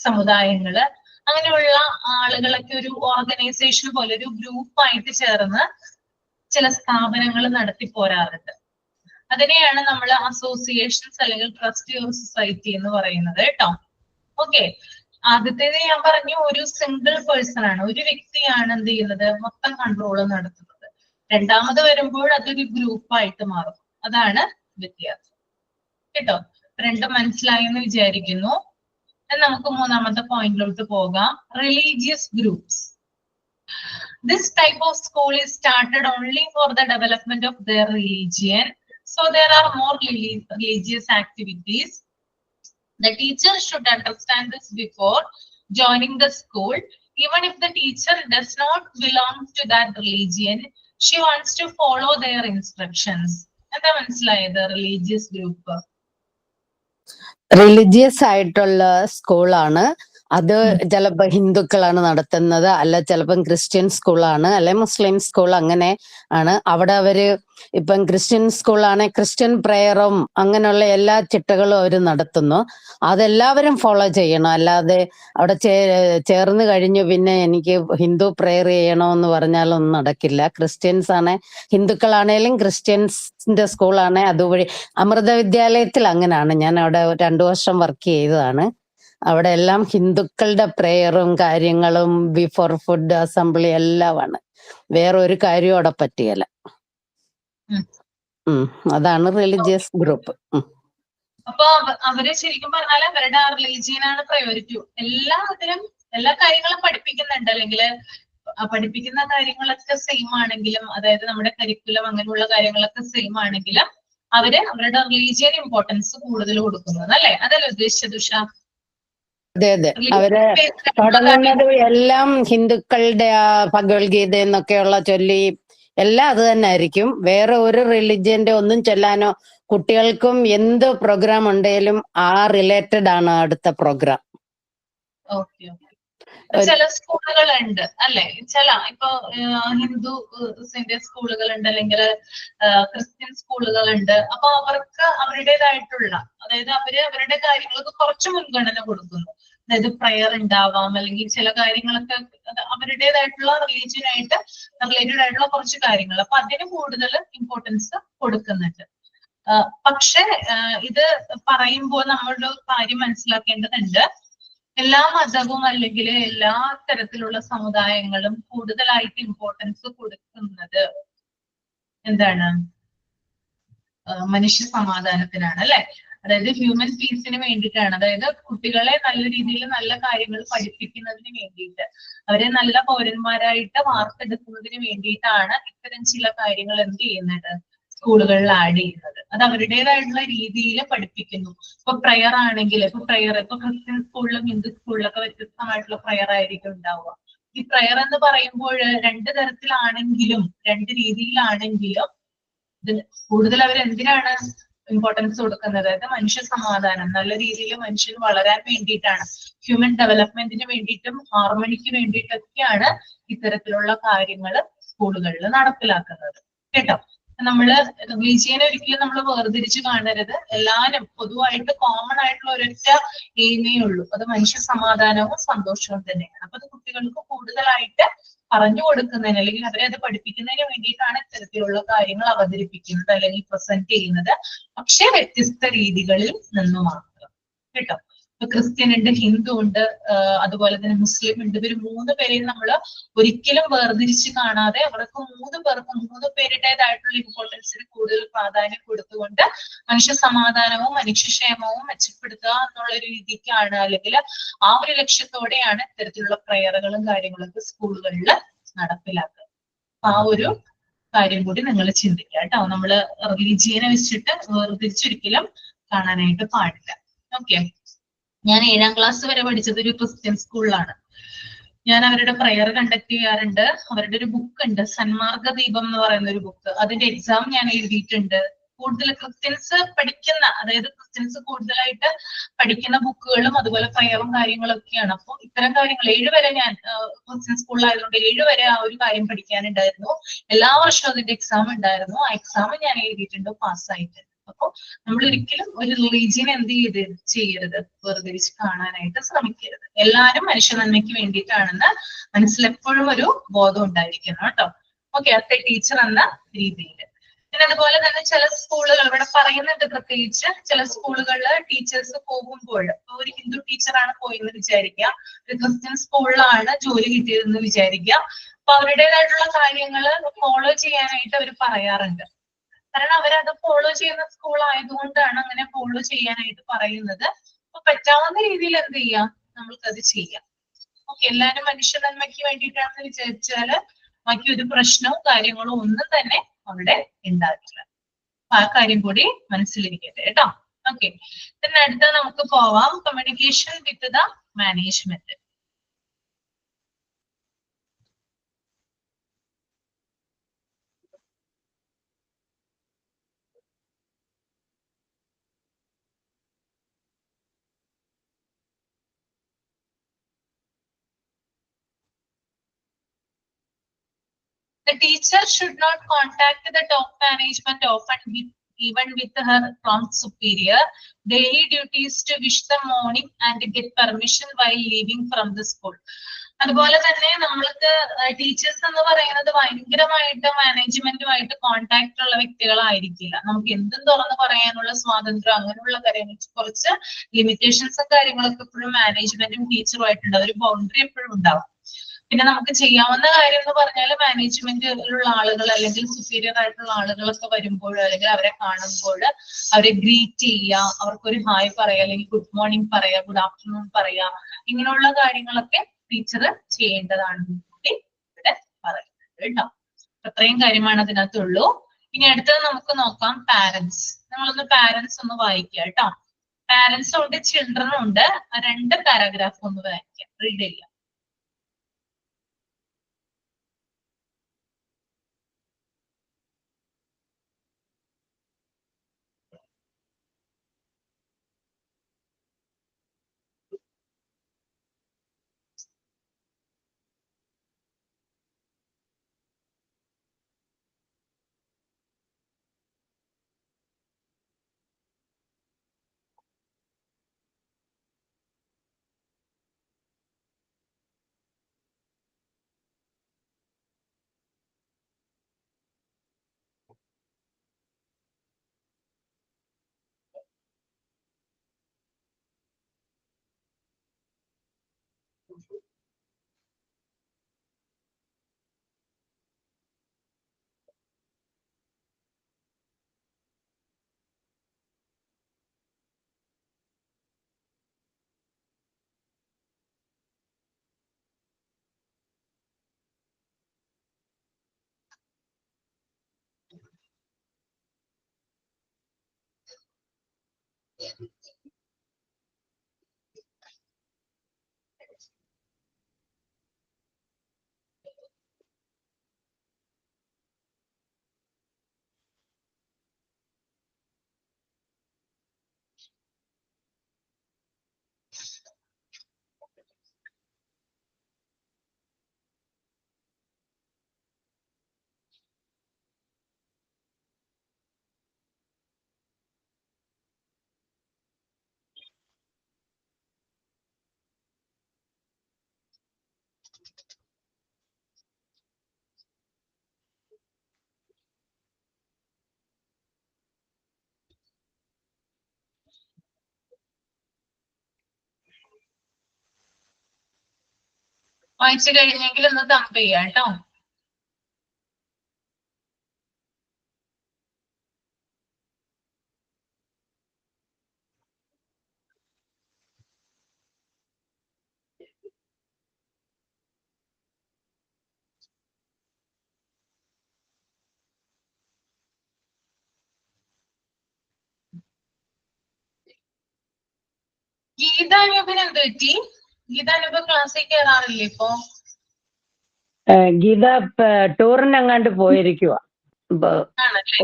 സമുദായങ്ങള്, അങ്ങനെയുള്ള ആളുകളൊക്കെ ഒരു ഓർഗനൈസേഷൻ പോലെ ഒരു ഗ്രൂപ്പായിട്ട് ചേർന്ന് ചില സ്ഥാപനങ്ങൾ നടത്തി പോരാറുണ്ട്. അതിനെയാണ് നമ്മൾ അസോസിയേഷൻസ് അല്ലെങ്കിൽ ട്രസ്റ്റ് ഓർ സൊസൈറ്റി എന്ന് പറയുന്നത് കേട്ടോ. ഓക്കെ, ആദ്യത്തേത് ഞാൻ പറഞ്ഞു ഒരു സിംഗിൾ പേഴ്സൺ ആണ്, ഒരു വ്യക്തിയാണ് എന്ത് ചെയ്യുന്നത്, മൊത്തം കൺട്രോൾ നടത്തുന്നത്. രണ്ടാമത് വരുമ്പോൾ അതൊരു ഗ്രൂപ്പായിട്ട് മാറും. അതാണ് വ്യത്യാസം കേട്ടോ. രണ്ടും മനസ്സിലായി എന്ന് വിചാരിക്കുന്നു. നമുക്ക് മൂന്നാമത്തെ പോയിന്റിലോട്ട് പോകാം. Religious groups. This type of school is started only for the development of their religion. So there are more religious activities. The teacher should understand this before joining the school. Even if the teacher does not belong to that religion, she wants to follow their instructions. എന്താ മനസ്സിലായത്? Religious group religious ആയിട്ടുള്ള സ്കൂളാണ്. അത് ചിലപ്പോൾ ഹിന്ദുക്കളാണ് നടത്തുന്നത്, അല്ല ചിലപ്പം Christian സ്കൂളാണ്, അല്ലെ മുസ്ലിം സ്കൂൾ, അങ്ങനെ ആണ്. അവിടെ അവര് ഇപ്പം ക്രിസ്ത്യൻ സ്കൂളാണ്, ക്രിസ്ത്യൻ പ്രേയറും അങ്ങനെയുള്ള എല്ലാ ചിട്ടകളും അവർ നടത്തുന്നു. അതെല്ലാവരും ഫോളോ ചെയ്യണം. അല്ലാതെ അവിടെ ചേർന്ന് കഴിഞ്ഞു പിന്നെ എനിക്ക് ഹിന്ദു പ്രേയർ ചെയ്യണമെന്ന് പറഞ്ഞാലൊന്നും നടക്കില്ല. ക്രിസ്ത്യൻസ് ആണ്, ഹിന്ദുക്കളാണേലും ക്രിസ്ത്യൻസിന്റെ സ്കൂളാണ്. അതുവഴി അമൃത വിദ്യാലയത്തിൽ അങ്ങനെയാണ്. ഞാൻ അവിടെ 2 വർഷം വർക്ക് ചെയ്തതാണ്. അവിടെ എല്ലാം ഹിന്ദുക്കളുടെ പ്രേയറും കാര്യങ്ങളും ബിഫോർ ഫുഡ് അസംബ്ലി എല്ലാമാണ്. വേറെ ഒരു കാര്യവും അവിടെ പറ്റിയല്ല. അതാണ് റിലീജിയസ് ഗ്രൂപ്പ്. അപ്പൊ അവര് ശരിക്കും പറഞ്ഞാൽ അവരുടെ ആ റിലീജിയനാണ് പ്രയോറിറ്റി. എല്ലാത്തിലും എല്ലാ കാര്യങ്ങളും പഠിപ്പിക്കുന്നുണ്ട്, അല്ലെങ്കിൽ പഠിപ്പിക്കുന്ന കാര്യങ്ങളൊക്കെ സെയിം ആണെങ്കിലും, അതായത് നമ്മുടെ കരിക്കുലം അങ്ങനെയുള്ള കാര്യങ്ങളൊക്കെ സെയിം ആണെങ്കിലും അവര് അവരുടെ റിലീജിയൻ ഇമ്പോർട്ടൻസ് കൂടുതൽ കൊടുക്കുന്നത് അല്ലെ? അതല്ലേ ഉദ്ദേശിച്ചത് ഉഷ? അതെ അതെ, അവര് തുടങ്ങുന്നത് എല്ലാം ഹിന്ദുക്കളുടെ ആ ഭഗവത്ഗീത എന്നൊക്കെയുള്ള ചൊല്ലി എല്ലാം അത് തന്നെ ആയിരിക്കും. വേറെ ഒരു റിലിജിയന്റെ ഒന്നും ചൊല്ലാനോ, കുട്ടികൾക്കും എന്ത് പ്രോഗ്രാം ഉണ്ടെങ്കിലും ആ റിലേറ്റഡ് ആണ് അടുത്ത പ്രോഗ്രാം. Okay okay. ചില സ്കൂളുകളുണ്ട് അല്ലെ, ചില ഇപ്പൊ ഹിന്ദുസിന്റെ സ്കൂളുകളുണ്ട്, അല്ലെങ്കിൽ ക്രിസ്ത്യൻ സ്കൂളുകളുണ്ട്. അപ്പൊ അവർക്ക് അവരുടേതായിട്ടുള്ള, അതായത് അവരുടെ കാര്യങ്ങൾക്ക് കുറച്ച് മുൻഗണന കൊടുക്കുന്നു. അതായത് പ്രയർ ഉണ്ടാവാം, അല്ലെങ്കിൽ ചില കാര്യങ്ങളൊക്കെ അവരുടേതായിട്ടുള്ള റിലീജിയനായിട്ട് റിലേറ്റഡ് ആയിട്ടുള്ള കുറച്ച് കാര്യങ്ങൾ, അപ്പൊ അതിന് കൂടുതൽ ഇമ്പോർട്ടൻസ് കൊടുക്കുന്നുണ്ട്. പക്ഷെ ഇത് പറയുമ്പോൾ നമ്മളുടെ കാര്യം മനസ്സിലാക്കേണ്ടതുണ്ട്, എല്ലാ മതവും അല്ലെങ്കിൽ എല്ലാ തരത്തിലുള്ള സമുദായങ്ങളും കൂടുതലായിട്ട് ഇമ്പോർട്ടൻസ് കൊടുക്കുന്നത് എന്താണ്? മനുഷ്യ സമാധാനത്തിനാണ് അല്ലെ? അതായത് ഹ്യൂമൻ പീസിന് വേണ്ടിയിട്ടാണ്. അതായത് കുട്ടികളെ നല്ല രീതിയിൽ നല്ല കാര്യങ്ങൾ പഠിപ്പിക്കുന്നതിന് വേണ്ടിയിട്ട്, അവരെ നല്ല പൗരന്മാരായിട്ട് വാർത്തെടുക്കുന്നതിന് വേണ്ടിയിട്ടാണ് ഇത്തരം ചില കാര്യങ്ങൾ എന്ത് ചെയ്യുന്നത്, സ്കൂളുകളിൽ ആഡ് ചെയ്യുന്നത്. അത് അവരുടേതായിട്ടുള്ള രീതിയിൽ പഠിപ്പിക്കുന്നു. ഇപ്പൊ പ്രയർ ആണെങ്കിൽ, ഇപ്പൊ ക്രിസ്ത്യൻ സ്കൂളിലും ഹിന്ദു സ്കൂളിലൊക്കെ വ്യത്യസ്തമായിട്ടുള്ള പ്രയർ ആയിരിക്കും ഉണ്ടാവുക. ഈ പ്രയർ എന്ന് പറയുമ്പോൾ 2 തരത്തിലാണെങ്കിലും 2 രീതിയിലാണെങ്കിലും കൂടുതൽ അവർ എന്തിനാണ് ഇമ്പോർട്ടൻസ് കൊടുക്കുന്നത്? അതായത് മനുഷ്യ സമാധാനം, നല്ല രീതിയിൽ മനുഷ്യൻ വളരാൻ വേണ്ടിയിട്ടാണ്, ഹ്യൂമൻ ഡെവലപ്മെന്റിന് വേണ്ടിയിട്ടും ഹാർമണിക്ക് വേണ്ടിയിട്ടൊക്കെയാണ് ഇത്തരത്തിലുള്ള കാര്യങ്ങൾ സ്കൂളുകളിൽ നടപ്പിലാക്കുന്നത്. കേട്ടോ? നമ്മള് റിലീജിയനെ ഒരിക്കലും നമ്മൾ വേർതിരിച്ച് കാണരുത്. എല്ലാരും പൊതുവായിട്ട് കോമൺ ആയിട്ടുള്ള ഒരൊറ്റ എയിമേ ഉള്ളൂ, അത് മനുഷ്യ സമാധാനവും സന്തോഷവും തന്നെയാണ്. അപ്പൊ അത് കുട്ടികൾക്ക് കൂടുതലായിട്ട് പറഞ്ഞു കൊടുക്കുന്നതിന്, അല്ലെങ്കിൽ അവരെ അത് പഠിപ്പിക്കുന്നതിന് വേണ്ടിയിട്ടാണ് ഇത്തരത്തിലുള്ള കാര്യങ്ങൾ അവതരിപ്പിക്കുന്നത് അല്ലെങ്കിൽ പ്രസന്റ് ചെയ്യുന്നത്. പക്ഷെ വ്യത്യസ്ത രീതികളിൽ നിന്ന് മാത്രം. കേട്ടോ? ഇപ്പൊ ക്രിസ്ത്യൻ ഉണ്ട്, ഹിന്ദു ഉണ്ട്, അതുപോലെ തന്നെ മുസ്ലിം ഉണ്ട്. ഇവർ 3 പേരെയും നമ്മൾ ഒരിക്കലും വേർതിരിച്ച് കാണാതെ അവർക്ക് 3 പേർക്കും 3 പേരുടേതായിട്ടുള്ള ഇമ്പോർട്ടൻസിന് കൂടുതൽ പ്രാധാന്യം കൊടുത്തുകൊണ്ട് മനുഷ്യ സമാധാനവും മനുഷ്യക്ഷേമവും മെച്ചപ്പെടുത്തുക എന്നുള്ള രീതിക്കാണ്, അല്ലെങ്കിൽ ആ ഒരു ലക്ഷ്യത്തോടെയാണ് ഇത്തരത്തിലുള്ള പ്രയറുകളും കാര്യങ്ങളൊക്കെ സ്കൂളുകളിൽ നടപ്പിലാക്കുക. ആ ഒരു കാര്യം കൂടി നിങ്ങൾ ചിന്തിക്കുക കേട്ടോ. നമ്മള് റിലീജിയനെ വെച്ചിട്ട് വേർതിരിച്ചൊരിക്കലും കാണാനായിട്ട് പാടില്ല. ഓക്കെ. ഞാൻ 7ാം ക്ലാസ് വരെ പഠിച്ചത് ഒരു ക്രിസ്ത്യൻ സ്കൂളിലാണ്. ഞാൻ അവരുടെ പ്രയർ കണ്ടക്ട് ചെയ്യാറുണ്ട്. അവരുടെ ഒരു ബുക്ക് ഉണ്ട്, സന്മാർഗ ദീപം എന്ന് പറയുന്ന ഒരു ബുക്ക്. അതിന്റെ എക്സാം ഞാൻ എഴുതിയിട്ടുണ്ട്. കൂടുതൽ ക്രിസ്ത്യൻസ് പഠിക്കുന്ന, അതായത് ക്രിസ്ത്യൻസ് കൂടുതലായിട്ട് പഠിക്കുന്ന ബുക്കുകളും അതുപോലെ പ്രയറും കാര്യങ്ങളൊക്കെയാണ്. അപ്പോൾ ഇത്തരം കാര്യങ്ങൾ 7 വരെ ഞാൻ ക്രിസ്ത്യൻ സ്കൂളിലായതുകൊണ്ട് 7 വരെ ആ ഒരു കാര്യം പഠിക്കാനുണ്ടായിരുന്നു. എല്ലാ വർഷവും അതിന്റെ എക്സാം ഉണ്ടായിരുന്നു. ആ എക്സാം ഞാൻ എഴുതിയിട്ടുണ്ട്, പാസ്സായിട്ടുണ്ട്. അപ്പൊ നമ്മൾ ഒരിക്കലും ഒരു റിലീജിയൻ എന്ത് ചെയ്യരുത്, വേർതിരിച്ച് കാണാനായിട്ട് ശ്രമിക്കരുത്. എല്ലാവരും മനുഷ്യ നന്മയ്ക്ക് വേണ്ടിയിട്ടാണെന്ന് മനസ്സിലെപ്പോഴും ഒരു ബോധം ഉണ്ടായിരിക്കണം കേട്ടോ. ഓക്കെ, അത്തെ ടീച്ചർ എന്ന രീതിയിൽ. പിന്നെ അതുപോലെ തന്നെ ചില സ്കൂളുകൾ ഇവിടെ പറയുന്നുണ്ട്, പ്രത്യേകിച്ച് ചില സ്കൂളുകളിൽ ടീച്ചേഴ്സ് പോകുമ്പോൾ, ഒരു ഹിന്ദു ടീച്ചറാണ് പോയെന്ന് വിചാരിക്കുക, ഒരു ക്രിസ്ത്യൻ സ്കൂളിലാണ് ജോലി കിട്ടിയതെന്ന് വിചാരിക്കുക. അപ്പൊ അവരുടേതായിട്ടുള്ള കാര്യങ്ങൾ ഫോളോ ചെയ്യാനായിട്ട് അവർ പറയാറുണ്ട്. കാരണം അവരത് ഫോളോ ചെയ്യുന്ന സ്കൂൾ ആയതുകൊണ്ടാണ് അങ്ങനെ ഫോളോ ചെയ്യാനായിട്ട് പറയുന്നത്. അപ്പൊ പറ്റാവുന്ന രീതിയിൽ എന്ത് ചെയ്യാം, നമ്മൾക്കത് ചെയ്യാം. ഓക്കെ, എല്ലാവരും മനുഷ്യ നന്മയ്ക്ക് വേണ്ടിയിട്ടാണെന്ന് വിചാരിച്ചാല് ബാക്കി ഒരു പ്രശ്നവും കാര്യങ്ങളും ഒന്നും തന്നെ അവിടെ ഉണ്ടാകില്ല. അപ്പൊ ആ കാര്യം കൂടി മനസ്സിലിരിക്കട്ടെ കേട്ടോ. ഓക്കെ, പിന്നെ അടുത്ത നമുക്ക് പോവാം, communication with the management. The teacher should not contact the top management often, even with her prompt superior. Daily duties to wish them morning and get permission while leaving from the school. അതുപോലെ തന്നെ നമ്മൾക്ക് teachers എന്ന് പറയുന്നത് ഭയങ്കരമായിട്ട് മാനേജ്മെന്റുമായിട്ട് contact ഉള്ള വ്യക്തികളായിരിക്കില്ല. നമുക്ക് എന്തും തുറന്ന് പറയാനുള്ള സ്വാതന്ത്ര്യം അങ്ങനെയുള്ള കാര്യങ്ങൾ, കുറച്ച് ലിമിറ്റേഷൻസും കാര്യങ്ങളൊക്കെ എപ്പോഴും മാനേജ്മെന്റും ടീച്ചറുമായിട്ടുണ്ട്. അതൊരു ബൗണ്ടറി എപ്പോഴും ഉണ്ടാവും. പിന്നെ നമുക്ക് ചെയ്യാവുന്ന കാര്യം എന്ന് പറഞ്ഞാൽ മാനേജ്മെന്റിലുള്ള ആളുകൾ അല്ലെങ്കിൽ സുപ്പീരിയർ ആയിട്ടുള്ള ആളുകളൊക്കെ വരുമ്പോൾ അല്ലെങ്കിൽ അവരെ കാണുമ്പോൾ അവരെ ഗ്രീറ്റ് ചെയ്യുക, അവർക്കൊരു ഹായ് പറയാ, അല്ലെങ്കിൽ ഗുഡ് മോർണിംഗ് പറയാ, ഗുഡ് ആഫ്റ്റർനൂൺ പറയാ, ഇങ്ങനെയുള്ള കാര്യങ്ങളൊക്കെ ടീച്ചർ ചെയ്യേണ്ടതാണ് കൂടി ഇവിടെ പറയുന്നത് കേട്ടോ. അത്രയും കാര്യമാണ് അതിനകത്തുള്ളൂ. ഇനി അടുത്തത് നമുക്ക് നോക്കാം പാരന്റ്സ്. നമ്മളൊന്ന് പാരന്റ്സ് ഒന്ന് വായിക്കുക കേട്ടോ. പാരന്റ്സും ഉണ്ട് ചിൽഡ്രനും ഉണ്ട്. 2 പാരാഗ്രാഫ് ഒന്ന് വായിക്കാം, റീഡ് ചെയ്യാം. വായിച്ചു കഴിഞ്ഞെങ്കിൽ ഒന്ന് തമ്പ് ചെയ്യാം കേട്ടോ. ഗീതാനൂപിന് എന്ത് പറ്റി? ഗീതാനൂപ് ക്ലാസ്സിൽ കയറാറില്ലേ ഇപ്പൊ? ഗീത ടൂറിനെങ്ങാണ്ട് പോയിരിക്കുക. ആണല്ലേ?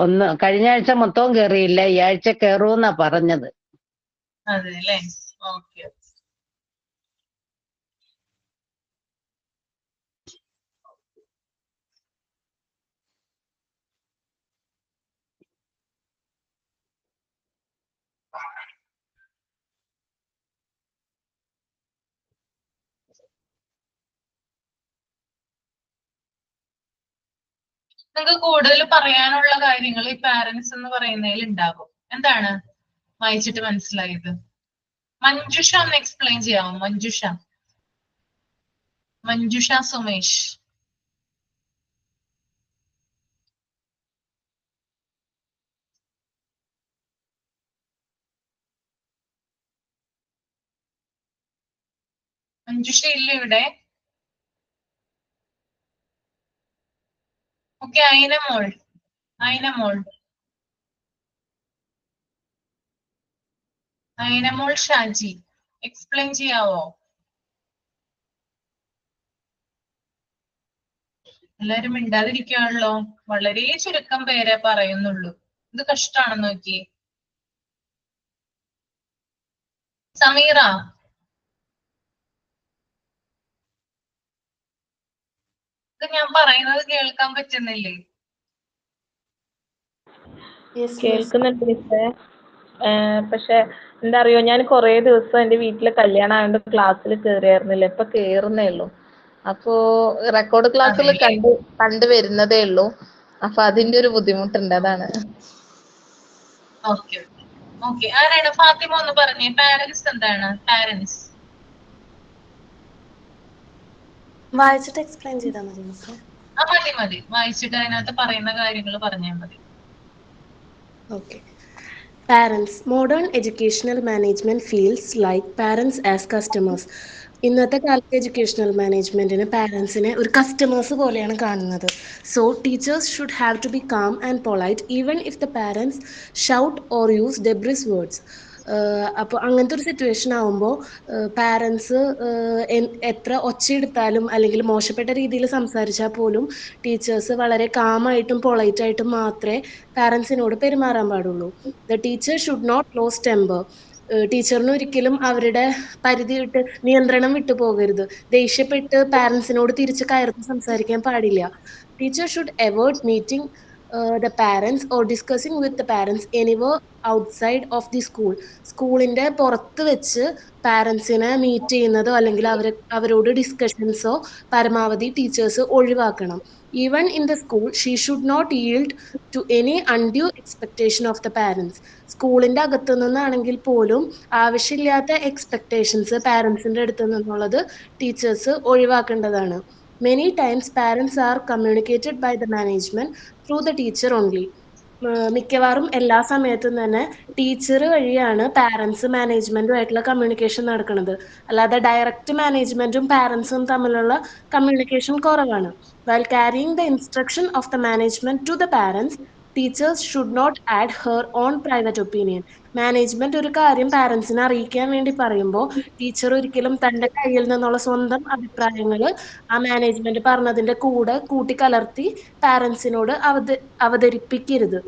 ഒന്ന് കഴിഞ്ഞ ആഴ്ച മൊത്തവും കയറിയില്ല, ഈ ആഴ്ച കയറൂന്നാ പറഞ്ഞത്. അതെ അല്ലേ? ഓക്കെ. നിങ്ങൾക്ക് കൂടുതൽ പറയാനുള്ള കാര്യങ്ങൾ ഈ പാരന്റ്സ് എന്ന് പറയുന്നതിൽ ഉണ്ടാകും. എന്താണ് വായിച്ചിട്ട് മനസ്സിലായത്? മഞ്ജുഷ ഒന്ന് എക്സ്പ്ലെയിൻ ചെയ്യാമോ? മഞ്ജുഷ സുമേഷ്. മഞ്ജുഷ ഇല്ല ഇവിടെ? ഓക്കെ, അയിനമോൾ ഷാജി എക്സ്പ്ലെയിൻ ചെയ്യാവോ? എല്ലാരും മിണ്ടാതിരിക്കുകയാണല്ലോ. വളരെ ചുരുക്കം പേരെ പറയുന്നുള്ളൂ. ഇത് കഷ്ടാണെന്ന് നോക്കി. സമീറ, ഇത് നിങ്ങൾക്ക് ഞാൻ പറയുന്നത് കേൾക്കാൻ പറ്റുന്നില്ലേ? കേൾക്കുന്നുണ്ട് മിസ്സേ. പക്ഷെ എന്താ അറിയോ, ഞാൻ കുറേ ദിവസം എൻ്റെ വീട്ടിലെ കല്യാണം ആയതുകൊണ്ട് ക്ലാസ്സിൽ കയറിയായിരുന്നില്ല. ഇപ്പൊ കേറുന്നേ ഉള്ളൂ. അപ്പോ റെക്കോർഡ് ക്ലാസ്സിൽ കണ്ടു വരുന്നതേ ഉള്ളൂ. അപ്പൊ അതിന്റെ ഒരു ബുദ്ധിമുട്ടുണ്ട്, അതാണ്. Okay okay. ആരാണ് ഫാത്തിമ ഒന്ന് പറഞ്ഞേ, പാരന്റ്സ് എന്താണ്? പാരന്റ്സ് വായിച്ചിട്ട് എക്സ്പ്ലെയിൻ ചെയ്താൽ മതി മിസ്സേ. മതി വായിച്ചിട്ട് അതിനകത്ത് പറയുന്ന കാര്യങ്ങൾ പറഞ്ഞാൽ മതി. Okay. Parents. Modern educational management feels like parents as customers. ഇന്നത്തെ കാലത്ത് എഡ്യൂക്കേഷണൽ മാനേജ്മെന്റിന് പാരൻസിനെ ഒരു കസ്റ്റമേഴ്സ് പോലെയാണ് കാണുന്നത്. So teachers should have to be calm and polite even if the parents shout or use debris words. അപ്പോൾ അങ്ങനത്തെ ഒരു സിറ്റുവേഷൻ ആവുമ്പോൾ പാരൻസ് എത്ര ഒച്ചയെടുത്താലും അല്ലെങ്കിൽ മോശപ്പെട്ട രീതിയിൽ സംസാരിച്ചാൽ പോലും ടീച്ചേഴ്സ് വളരെ കാമായിട്ടും പൊളൈറ്റായിട്ടും മാത്രമേ പാരൻസിനോട് പെരുമാറാൻ പാടുള്ളൂ. The teacher should not lose temper. ടീച്ചറിന് ഒരിക്കലും അവരുടെ പരിധി വിട്ട് നിയന്ത്രണം വിട്ടു പോകരുത്. ദേഷ്യപ്പെട്ട് പാരൻസിനോട് തിരിച്ച് കയർന്ന് സംസാരിക്കാൻ പാടില്ല. Teacher should avoid meeting the parents or discussing with the parents anywhere outside of the school. സ്കൂളിന്റെ പുറത്ത് വെച്ച് പാരൻസിനെ മീറ്റ് ചെയ്യുന്നതോ അല്ലെങ്കിൽ അവരോട് ഡിസ്കഷൻസോ പരമാവധി ടീച്ചേഴ്സ് ഒഴിവാക്കണം. Even in the school she should not yield to any undue expectation of the parents. സ്കൂളിന്റെ അകത്തു നിന്നാണെങ്കിൽ പോലും ആവശ്യമില്ലാത്ത എക്സ്പെക്ടേഷൻസ് പാരൻസിന്റെ അടുത്ത് നിന്നുള്ളത് ടീച്ചേഴ്സ് ഒഴിവാക്കേണ്ടതാണ്. Many times parents are communicated by the management through the teacher only. മിക്കവാറും എല്ലാ സമയത്തും തന്നെ ടീച്ചർ വഴിയാണ് പാരൻസ് മാനേജ്മെന്റുമായിട്ടുള്ള കമ്മ്യൂണിക്കേഷൻ നടക്കുന്നത്. അല്ലാതെ ഡയറക്റ്റ് മാനേജ്മെന്റും പാരൻസും തമ്മിലുള്ള കമ്മ്യൂണിക്കേഷൻ കുറവാണ്. While carrying the instruction of the management to the parents, teachers should not add her own private opinion. Management ഒരു കാര്യം പാരൻസിനെ അറിയിക്കാൻ വേണ്ടി പറയുമ്പോൾ ടീച്ചർ ഒരിക്കലും തന്റെ കയ്യിൽ നിന്നുള്ള സ്വന്തം അഭിപ്രായങ്ങൾ ആ മാനേജ്മെന്റ് പറഞ്ഞതിന്റെ കൂടെ കൂട്ടിക്കലർത്തി പാരൻസിനോട് അവതരിപ്പിക്കരുത്.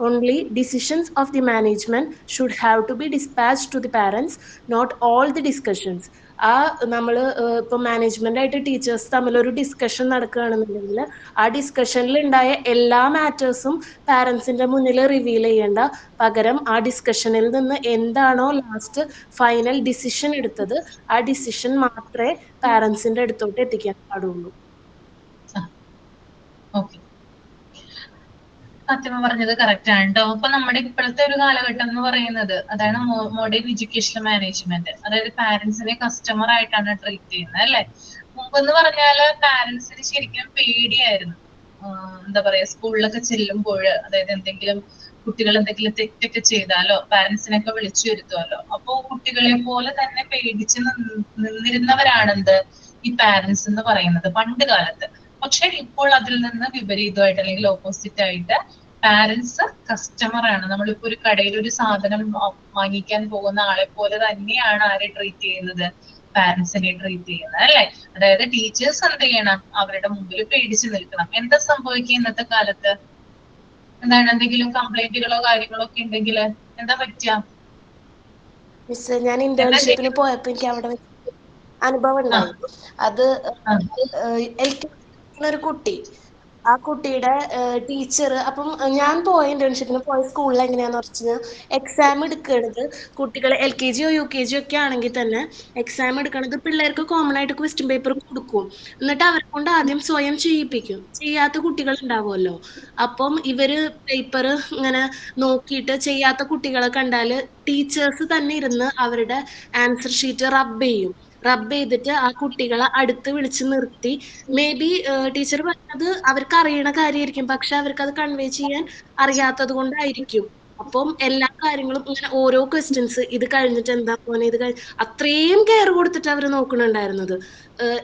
Only decisions of the management should have to be dispatched to the parents, not all the discussions. ആ നമ്മൾ ഇപ്പൊ മാനേജ്മെന്റ് ആയിട്ട് ടീച്ചേഴ്സ് തമ്മിൽ ഒരു ഡിസ്കഷൻ നടക്കുകയാണെന്നുണ്ടെങ്കിൽ ആ ഡിസ്കഷനിൽ ഉണ്ടായ എല്ലാ മാറ്റേഴ്സും പാരൻസിന്റെ മുന്നിൽ റിവീൽ ചെയ്യേണ്ട, പകരം ആ ഡിസ്കഷനിൽ നിന്ന് എന്താണോ ലാസ്റ്റ് ഫൈനൽ ഡിസിഷൻ എടുത്തത് ആ ഡിസിഷൻ മാത്രമേ പാരൻസിന്റെ അടുത്തോട്ട് എത്തിക്കാൻ പാടുള്ളൂ. ഓക്കെ, ഫാത്തിമ പറഞ്ഞത് കറക്റ്റ് ആണ് കേട്ടോ. അപ്പൊ നമ്മുടെ ഇപ്പോഴത്തെ ഒരു കാലഘട്ടം എന്ന് പറയുന്നത് അതാണ് മോഡേൺ എഡ്യൂക്കേഷൻ മാനേജ്മെന്റ്. അതായത് പാരന്റ്സിനെ കസ്റ്റമർ ആയിട്ടാണ് ട്രീറ്റ് ചെയ്യുന്നത്, അല്ലെ? മുമ്പെന്ന് പറഞ്ഞാല് പാരന്റ്സിന് ശരിക്കും പേടിയായിരുന്നു. എന്താ പറയാ, സ്കൂളിലൊക്കെ ചെല്ലുമ്പോൾ അതായത് എന്തെങ്കിലും കുട്ടികൾ എന്തെങ്കിലും തെറ്റൊക്കെ ചെയ്താലോ പാരന്റ്സിനൊക്കെ വിളിച്ചു വരുത്തുമല്ലോ. അപ്പോ കുട്ടികളെ പോലെ തന്നെ പേടിച്ച് നിന്നിരുന്നവരാണെന്ത് ഈ പാരന്റ്സ് എന്ന് പറയുന്നത് പണ്ട് കാലത്ത്. പക്ഷെ ഇപ്പോൾ അതിൽ നിന്ന് വിപരീതമായിട്ട് അല്ലെങ്കിൽ ഓപ്പോസിറ്റ് ആയിട്ട് പാരന്റ്സ് കസ്റ്റമർ ആണ്. നമ്മളിപ്പോ ഒരു കടയിൽ ഒരു സാധനം വാങ്ങിക്കാൻ പോകുന്ന ആളെ പോലെ തന്നെയാണ് ആരെ ട്രീറ്റ് ചെയ്യുന്നത്, പാരന്റ്സിനെ ട്രീറ്റ് ചെയ്യുന്നത്, അല്ലെ? അതായത് ടീച്ചേഴ്സ് എന്ത് ചെയ്യണം, അവരുടെ മുമ്പിൽ പേടിച്ചു നിൽക്കണം. എന്താ സംഭവിക്കുക ഇന്നത്തെ കാലത്ത്? എന്താണ്, എന്തെങ്കിലും കംപ്ലൈന്റുകളോ കാര്യങ്ങളോ ഒക്കെ ഉണ്ടെങ്കിൽ എന്താ പറ്റുക? മിസ്, ഞാൻ ഇന്റേൺഷിപ്പിന് പോയപ്പോ എനിക്ക് അവിടെ അനുഭവം ഉണ്ടായി. അത് ഒരു കുട്ടി, ആ കുട്ടിയുടെ ടീച്ചർ, അപ്പം ഞാൻ പോയ ഇന്റേൺഷിപ്പിന് പോയ സ്കൂളിൽ എങ്ങനെയാന്ന് വെച്ചാൽ എക്സാം എടുക്കണത് കുട്ടികൾ LKG UKG ഒക്കെ ആണെങ്കിൽ തന്നെ എക്സാം എടുക്കണത് പിള്ളേർക്ക് കോമൺ ആയിട്ട് ക്വസ്റ്റ്യൻ പേപ്പർ കൊടുക്കും. എന്നിട്ട് അവരെ കൊണ്ട് ആദ്യം സ്വയം ചെയ്യിപ്പിക്കും. ചെയ്യാത്ത കുട്ടികൾ ഉണ്ടാവുമല്ലോ, അപ്പം ഇവര് പേപ്പർ ഇങ്ങനെ നോക്കിയിട്ട് ചെയ്യാത്ത കുട്ടികളെ കണ്ടാല് ടീച്ചേഴ്സ് തന്നെ ഇരുന്ന് അവരുടെ ആൻസർ ഷീറ്റ് റബ്ബ് ചെയ്തിട്ട് ആ കുട്ടികളെ അടുത്ത് വിളിച്ച് നിർത്തി, മേ ബി ടീച്ചർ പറഞ്ഞത് അവർക്ക് അറിയണ കാര്യമായിരിക്കും, പക്ഷെ അവർക്ക് അത് കൺവേ ചെയ്യാൻ അറിയാത്തത് കൊണ്ടായിരിക്കും. അപ്പം എല്ലാ കാര്യങ്ങളും ഇങ്ങനെ ഓരോ ക്വസ്റ്റ്യൻസ്, ഇത് കഴിഞ്ഞിട്ട് എന്താ പോലെ, ഇത് അത്രയും കെയർ കൊടുത്തിട്ട് അവർ നോക്കണുണ്ടായിരുന്നത്.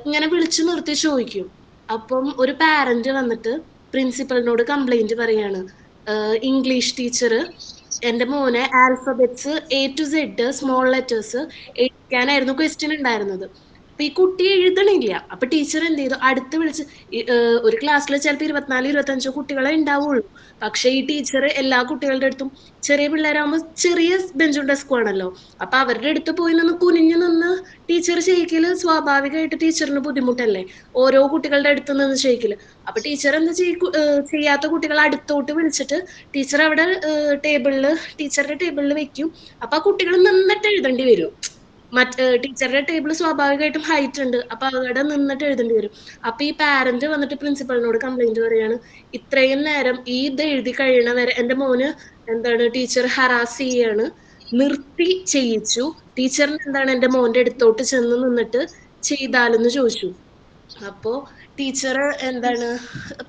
ഇങ്ങനെ വിളിച്ചു നിർത്തി ചോദിക്കും. അപ്പം ഒരു പാരന്റ് വന്നിട്ട് പ്രിൻസിപ്പലിനോട് കംപ്ലൈന്റ് പറയാണ്, ഇംഗ്ലീഷ് ടീച്ചർ എന്റെ മോനെ alphabets A to Z small letters എഴുതിക്കാനായിരുന്നു ക്വസ്റ്റ്യൻ ഉണ്ടായിരുന്നത്. അപ്പൊ ഈ കുട്ടി എഴുതണില്ല. അപ്പൊ ടീച്ചർ എന്ത് ചെയ്തു, അടുത്ത് വിളിച്ച് ഒരു ക്ലാസ്സിൽ ചിലപ്പോൾ 24-25 കുട്ടികളെ ഉണ്ടാവുള്ളൂ. പക്ഷെ ഈ ടീച്ചർ എല്ലാ കുട്ടികളുടെ അടുത്തും, ചെറിയ പിള്ളേരാകുമ്പോൾ ചെറിയ ബെഞ്ചും ഡെസ്കും ആണല്ലോ, അപ്പൊ അവരുടെ അടുത്ത് പോയി നിന്ന് കുനിഞ്ഞു നിന്ന് ടീച്ചർ ചെയ്യിക്കല് സ്വാഭാവികമായിട്ട് ടീച്ചറിന് ബുദ്ധിമുട്ടല്ലേ, ഓരോ കുട്ടികളുടെ അടുത്ത് നിന്ന് ചെയ്യിക്കല്. അപ്പൊ ടീച്ചർ എന്താ ചെയ്യാത്ത കുട്ടികളെ അടുത്തോട്ട് വിളിച്ചിട്ട് ടീച്ചർ അവിടെ ടീച്ചറുടെ ടേബിളിൽ വെക്കും. അപ്പൊ ആ കുട്ടികൾ നിന്നിട്ട് എഴുതേണ്ടി വരും. ടീച്ചറുടെ ടേബിൾ സ്വാഭാവികമായിട്ടും ഹൈറ്റ് ഉണ്ട്, അപ്പൊ അവിടെ നിന്നിട്ട് എഴുതേണ്ടി വരും. അപ്പൊ ഈ പാരന്റ് വന്നിട്ട് പ്രിൻസിപ്പളിനോട് കംപ്ലൈന്റ് പറയാണ്, ഇത്രയും നേരം ഇത് എഴുതി കഴിയണ വരെ എന്റെ മോന് ടീച്ചർ ഹറാസ് ചെയ്യാണ്, നിർത്തി ചെയ്യിച്ചു, ടീച്ചറിന് എന്റെ മോന്റെ അടുത്തോട്ട് ചെന്ന് നിന്നിട്ട് ചെയ്താലെന്ന് ചോദിച്ചു. അപ്പോ ടീച്ചർ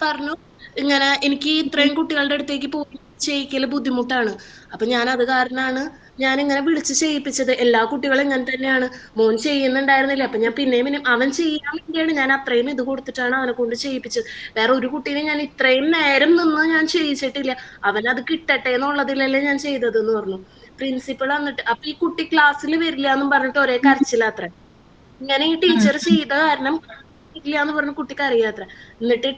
പറഞ്ഞു, ഇങ്ങനെ എനിക്ക് ഇത്രയും കുട്ടികളുടെ അടുത്തേക്ക് പോയി ചെയ്യിക്കല് ബുദ്ധിമുട്ടാണ്, അപ്പൊ ഞാൻ അത് കാരണമാണ് ഞാൻ ഇങ്ങനെ വിളിച്ച് ചെയ്യിപ്പിച്ചത്. എല്ലാ കുട്ടികളും ഇങ്ങനെ തന്നെയാണ്, മോൻ ചെയ്യുന്നുണ്ടായിരുന്നില്ല, അപ്പൊ ഞാൻ പിന്നെയും അവൻ ചെയ്യാൻ വേണ്ടിയാണ് ഞാൻ അത്രയും ഇത് കൊടുത്തിട്ടാണ് അവനെ കൊണ്ട് ചെയ്യിപ്പിച്ചത്. വേറെ ഒരു കുട്ടീനെ ഞാൻ ഇത്രയും നേരം നിന്ന് ഞാൻ ചെയ്യിച്ചിട്ടില്ല, അവൻ അത് കിട്ടട്ടെ എന്നുള്ളതിലല്ലേ ഞാൻ ചെയ്തതെന്ന് പറഞ്ഞു. പ്രിൻസിപ്പൾ വന്നിട്ട്, അപ്പൊ ഈ കുട്ടി ക്ലാസ്സിൽ വരില്ല എന്നും പറഞ്ഞിട്ട് ഒരേ കരച്ചിലാത്ര. ഇങ്ങനെ ഈ ടീച്ചർ ചെയ്ത കാരണം ഇല്ല എന്ന് പറഞ്ഞ കുട്ടിക്ക് അറിയാത്ര. എന്നിട്ട്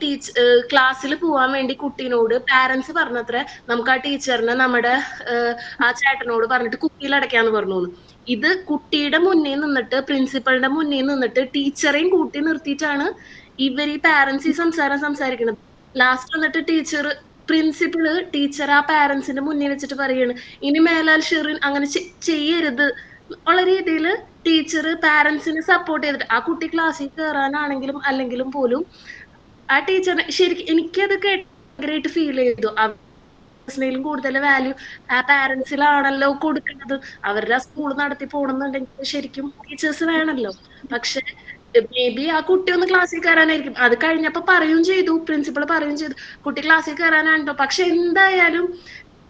ക്ലാസ്സിൽ പോവാൻ വേണ്ടി കുട്ടീനോട് പാരന്റ്സ് പറഞ്ഞത്ര, നമുക്ക് ആ ടീച്ചറിനെ നമ്മുടെ ആ ചേട്ടനോട് പറഞ്ഞിട്ട് കുപ്പിയിൽ അടയ്ക്കാന്ന് പറഞ്ഞു. ഇത് കുട്ടിയുടെ മുന്നിൽ നിന്നിട്ട്, പ്രിൻസിപ്പളിന്റെ മുന്നിൽ നിന്നിട്ട് ടീച്ചറെയും കൂട്ടി നിർത്തിയിട്ടാണ് ഇവർ ഈ പാരന്റ്സ് ഈ സംസാരിക്കുന്നത്. ലാസ്റ്റ് വന്നിട്ട് പ്രിൻസിപ്പള് ടീച്ചർ ആ പാരന്റ്സിന്റെ മുന്നിൽ വെച്ചിട്ട് പറയാണ്, ഇനി മേലാൽ ഷെറിൻ അങ്ങനെ ചെയ്യരുത് ഉള്ള രീതിയിൽ ടീച്ചർ പാരന്റ്സിനെ സപ്പോർട്ട് ചെയ്തിട്ട്, ആ കുട്ടി ക്ലാസ്സിൽ കയറാനാണെങ്കിലും അല്ലെങ്കിലും പോലും ആ ടീച്ചറിനെ ശരിക്കും എനിക്കത് ഭയങ്കരമായിട്ട് ഫീൽ ചെയ്തു. പേഴ്സണലും കൂടുതൽ വാല്യൂ ആ പാരന്റ്സിലാണല്ലോ കൊടുക്കുന്നത്. അവരുടെ സ്കൂൾ നടത്തി പോകണമെന്നുണ്ടെങ്കിൽ ശരിക്കും ടീച്ചേഴ്സ് വേണമല്ലോ. പക്ഷെ മേ ബി ആ കുട്ടി ഒന്ന് ക്ലാസ്സിൽ കയറാനായിരിക്കും. അത് കഴിഞ്ഞപ്പോ പ്രിൻസിപ്പൾ പറയുകയും ചെയ്തു, കുട്ടി ക്ലാസ്സിൽ കയറാനാണല്ലോ. പക്ഷെ എന്തായാലും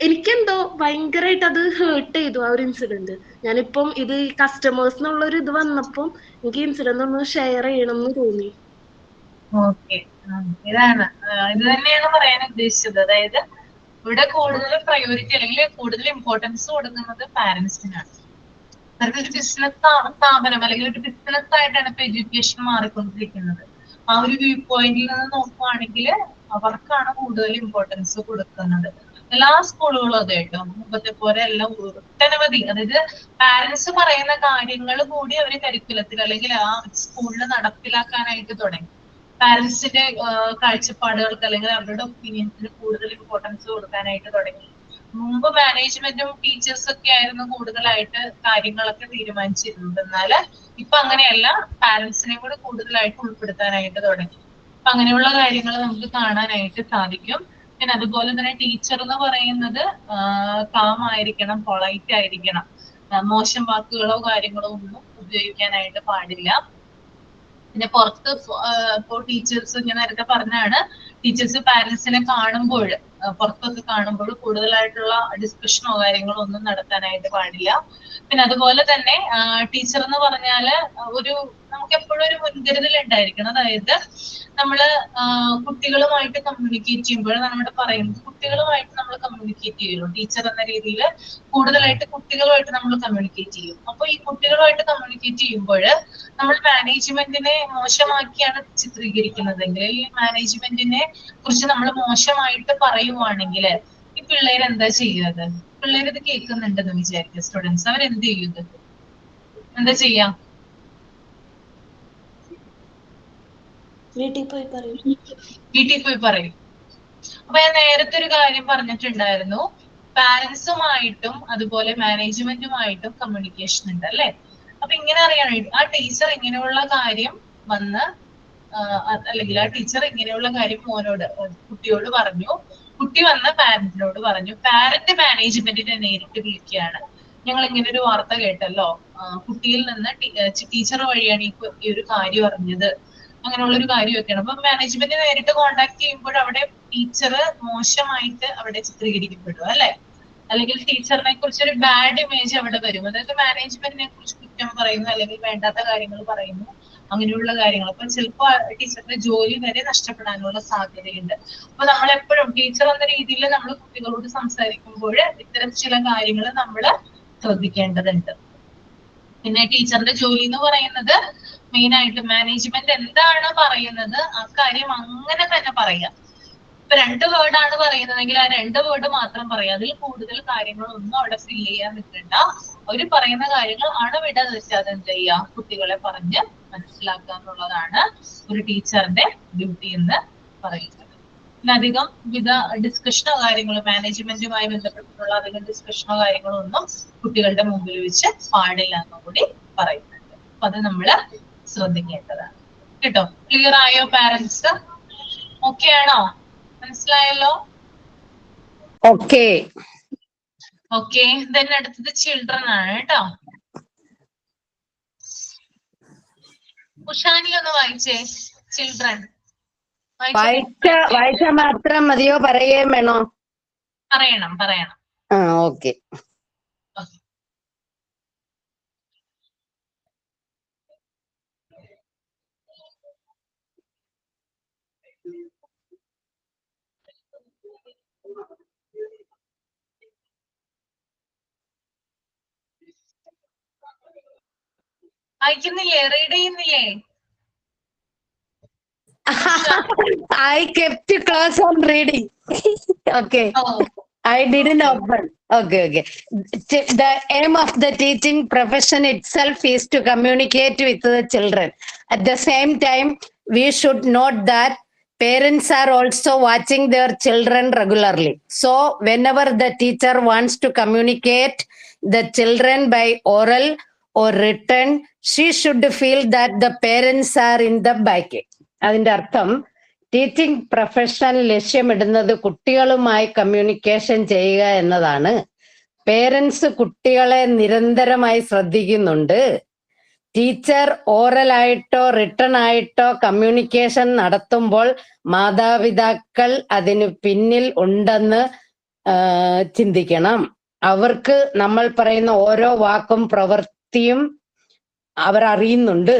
എനിക്കെന്തോ ഭയങ്കരമായിട്ട് അത് ഹേർട്ട് ചെയ്തു ആ ഒരു ഇൻസിഡന്റ്. ഞാനിപ്പം ഇത് കസ്റ്റമേഴ്സ് എന്നുള്ള ഒരു ഇത് വന്നപ്പം എനിക്ക് ഇൻസിഡന്റ് ഒന്ന് ഷെയർ ചെയ്യണം എന്ന് തോന്നി. ഓക്കെ, ഇതാണ് ഇത് തന്നെയാണ് പറയാൻ ഉദ്ദേശിച്ചത്. അതായത് ഇവിടെ കൂടുതൽ പ്രയോറിറ്റി അല്ലെങ്കിൽ കൂടുതൽ ഇമ്പോർട്ടൻസ് കൊടുക്കുന്നത് പാരന്റ്സിനാണ്. ഒരു ബിസിനസ് സ്ഥാപനം അല്ലെങ്കിൽ ഒരു ബിസിനസ് ആയിട്ടാണ് ഇപ്പൊ എഡ്യൂക്കേഷൻ മാറിക്കൊണ്ടിരിക്കുന്നത്. ആ ഒരു വ്യൂ പോയിന്റിൽ നിന്ന് നോക്കുവാണെങ്കിൽ അവർക്കാണ് കൂടുതൽ ഇമ്പോർട്ടൻസ് കൊടുക്കുന്നത്. എല്ലാ സ്കൂളുകളും അതെ കേട്ടോ, മുമ്പത്തെ പോലെ എല്ലാം ഒട്ടനവധി, അതായത് പാരന്റ്സ് പറയുന്ന കാര്യങ്ങൾ കൂടി അവര് കരിക്കുലത്തിൽ അല്ലെങ്കിൽ ആ സ്കൂളിൽ നടപ്പിലാക്കാനായിട്ട് തുടങ്ങി. പാരന്റ്സിന്റെ കാഴ്ചപ്പാടുകൾക്ക് അല്ലെങ്കിൽ അവരുടെ ഒപ്പീനിയൻസിന് കൂടുതൽ ഇമ്പോർട്ടൻസ് കൊടുക്കാനായിട്ട് തുടങ്ങി. മുമ്പ് മാനേജ്മെന്റും ടീച്ചേഴ്സും ഒക്കെ ആയിരുന്നു കൂടുതലായിട്ട് കാര്യങ്ങളൊക്കെ തീരുമാനിച്ചിരുന്നത്. എന്നാൽ ഇപ്പൊ അങ്ങനെയല്ല, പാരന്റ്സിനെ കൂടെ കൂടുതലായിട്ട് ഉൾപ്പെടുത്താനായിട്ട് തുടങ്ങി. അപ്പൊ അങ്ങനെയുള്ള കാര്യങ്ങൾ നമുക്ക് കാണാനായിട്ട് സാധിക്കും. പിന്നെ അതുപോലെ തന്നെ ടീച്ചർ എന്ന് പറയുന്നത് കാം ആയിരിക്കണം, പൊളൈറ്റ് ആയിരിക്കണം, മോശം വാക്കുകളോ കാര്യങ്ങളോ ഒന്നും ഉപയോഗിക്കാനായിട്ട് പാടില്ല. പിന്നെ പുറത്ത് ഇപ്പോ ടീച്ചേഴ്സ് ഞാൻ നേരത്തെ പറഞ്ഞാണ്, ടീച്ചേഴ്സ് പാരന്റ്സിനെ കാണുമ്പോൾ പുറത്തൊക്കെ കാണുമ്പോൾ കൂടുതലായിട്ടുള്ള ഡിസ്കഷനോ കാര്യങ്ങളോ ഒന്നും നടത്താനായിട്ട് പാടില്ല. പിന്നെ അതുപോലെ തന്നെ ടീച്ചർ എന്ന് പറഞ്ഞാല് നമുക്ക് എപ്പോഴും ഒരു മുൻകരുതൽ ഉണ്ടായിരിക്കണം. അതായത് നമ്മള് കുട്ടികളുമായിട്ട് കമ്മ്യൂണിക്കേറ്റ് ചെയ്യുമ്പോൾ നമ്മുടെ പറയുന്നത് കുട്ടികളുമായിട്ട് നമ്മൾ കമ്മ്യൂണിക്കേറ്റ് ചെയ്യുമല്ലോ. ടീച്ചർ എന്ന രീതിയിൽ കൂടുതലായിട്ട് കുട്ടികളുമായിട്ട് നമ്മൾ കമ്മ്യൂണിക്കേറ്റ് ചെയ്യും. അപ്പൊ ഈ കുട്ടികളുമായിട്ട് കമ്മ്യൂണിക്കേറ്റ് ചെയ്യുമ്പോൾ നമ്മൾ മാനേജ്മെന്റിനെ മോശമാക്കിയാണ് ചിത്രീകരിക്കുന്നതെങ്കിൽ, ഈ മാനേജ്മെന്റിനെ കുറിച്ച് നമ്മൾ മോശമായിട്ട് പറയുവാണെങ്കിൽ ഈ പിള്ളേർ എന്താ ചെയ്യുന്നത്? പിള്ളേർ ഇത് കേൾക്കുന്നുണ്ടെന്ന് വിചാരിക്കുക, സ്റ്റുഡൻസ് അവരെന്ത് ചെയ്യുന്നത്? എന്താ ചെയ്യാ? വീട്ടിൽ പോയി പറയും. അപ്പൊ ഞാൻ നേരത്തെ ഒരു കാര്യം പറഞ്ഞിട്ടുണ്ടായിരുന്നു, പാരന്റ്സുമായിട്ടും അതുപോലെ മാനേജ്മെന്റുമായിട്ടും കമ്മ്യൂണിക്കേഷൻ ഉണ്ട് അല്ലെ. അപ്പൊ ഇങ്ങനെ അറിയാനായിട്ട് ആ ടീച്ചർ ഇങ്ങനെയുള്ള കാര്യം വന്ന് അല്ലെങ്കിൽ ആ ടീച്ചർ ഇങ്ങനെയുള്ള കാര്യം കുട്ടിയോട് പറഞ്ഞു, കുട്ടി വന്ന് പാരന്റിനോട് പറഞ്ഞു, പാരന്റ് മാനേജ്മെന്റിനെ നേരിട്ട് വിളിക്കുകയാണ്, ഞങ്ങൾ ഇങ്ങനെ ഒരു വാർത്ത കേട്ടല്ലോ, കുട്ടിയിൽ നിന്ന് ടീച്ചർ വഴിയാണ് ഈ ഒരു കാര്യം അറിഞ്ഞത്, അങ്ങനെയുള്ള ഒരു കാര്യമൊക്കെയാണ്. അപ്പൊ മാനേജ്മെന്റ് നേരിട്ട് കോണ്ടാക്ട് ചെയ്യുമ്പോൾ അവിടെ ടീച്ചർ മോശമായിട്ട് അവിടെ ചിത്രീകരിക്കപ്പെടും അല്ലെ, അല്ലെങ്കിൽ ടീച്ചറിനെ കുറിച്ച് ഒരു ബാഡ് ഇമേജ് അവിടെ വരും. അതായത് മാനേജ്മെന്റിനെ കുറിച്ച് കുറ്റം പറയുന്നു അല്ലെങ്കിൽ വേണ്ടാത്ത കാര്യങ്ങൾ പറയുന്നു, അങ്ങനെയുള്ള കാര്യങ്ങൾ. അപ്പൊ ചിലപ്പോൾ ടീച്ചറിന്റെ ജോലി വരെ നഷ്ടപ്പെടാനുള്ള സാധ്യതയുണ്ട്. അപ്പൊ നമ്മളെപ്പോഴും ടീച്ചർ എന്ന രീതിയിൽ നമ്മൾ കുട്ടികളോട് സംസാരിക്കുമ്പോൾ ഇത്തരം ചില കാര്യങ്ങൾ നമ്മൾ ശ്രദ്ധിക്കേണ്ടതുണ്ട്. പിന്നെ ടീച്ചറിന്റെ ജോലി എന്ന് പറയുന്നത് മെയിൻ ആയിട്ട് മാനേജ്മെന്റ് എന്താണ് പറയുന്നത് ആ കാര്യം അങ്ങനെ തന്നെ പറയാം. ഇപ്പൊ 2 വേർഡാണ് പറയുന്നതെങ്കിൽ ആ 2 വേർഡ് മാത്രം പറയാം. അതിൽ കൂടുതൽ കാര്യങ്ങളൊന്നും അവിടെ ഫിൽ ചെയ്യാൻ നിൽക്കണ്ട. അവര് പറയുന്ന കാര്യങ്ങൾ അണവിട തെറ്റാതെ എന്ത് ചെയ്യുക, കുട്ടികളെ പറഞ്ഞ് മനസ്സിലാക്കുക എന്നുള്ളതാണ് ഒരു ടീച്ചറിന്റെ ഡ്യൂട്ടി എന്ന് പറയുന്നത്. പിന്നെ അധികം ഡിസ്കഷനോ കാര്യങ്ങളോ മാനേജ്മെന്റുമായി ബന്ധപ്പെട്ടിട്ടുള്ള അധികം ഡിസ്കഷനോ കാര്യങ്ങളോ ഒന്നും കുട്ടികളുടെ മുമ്പിൽ വെച്ച് പാടില്ല എന്നും കൂടി പറയുന്നുണ്ട്. അപ്പൊ അത് നമ്മള് ശ്രദ്ധിക്കേണ്ടതാണ് കേട്ടോ. ക്ലിയർ ആയോ പാരന്റ്സ്? ഓക്കെ ആണോ? മനസ്സിലായല്ലോ? ഓക്കെ. ഓക്കെ. ദെൻ അടുത്തത് ചിൽഡ്രൻ ആണ് കേട്ടോ. ഉഷാനി ഒന്ന് വായിച്ചേ ചിൽഡ്രൻ. വായിച്ച മാത്രം മതിയോ, പറയുകയും വേണോ? പറയണം. ഓക്കെ. വായിക്കുന്നില്ലേ? റീഡ് ചെയ്യുന്നില്ലേ? I kept close on reading. Okay. I didn't open. Okay. The aim of the teaching profession itself is to communicate with the children. At the same time, we should note that parents are also watching their children regularly. So, whenever the teacher wants to communicate the children by oral or written, she should feel that the parents are in the backing. അതിന്റെ അർത്ഥം teaching profession ലക്ഷ്യമിടുന്നത് കുട്ടികളുമായി communication ചെയ്യുക എന്നതാണ്. Parents കുട്ടികളെ നിരന്തരമായി ശ്രദ്ധിക്കുന്നുണ്ട്. Teacher ഓറലായിട്ടോ written ആയിട്ടോ കമ്മ്യൂണിക്കേഷൻ നടത്തുമ്പോൾ മാതാപിതാക്കൾ അതിന് പിന്നിൽ ഉണ്ടെന്ന് ചിന്തിക്കണം. അവർക്ക് നമ്മൾ പറയുന്ന ഓരോ വാക്കും പ്രവൃത്തിയും അവർ അറിയുന്നുണ്ട്.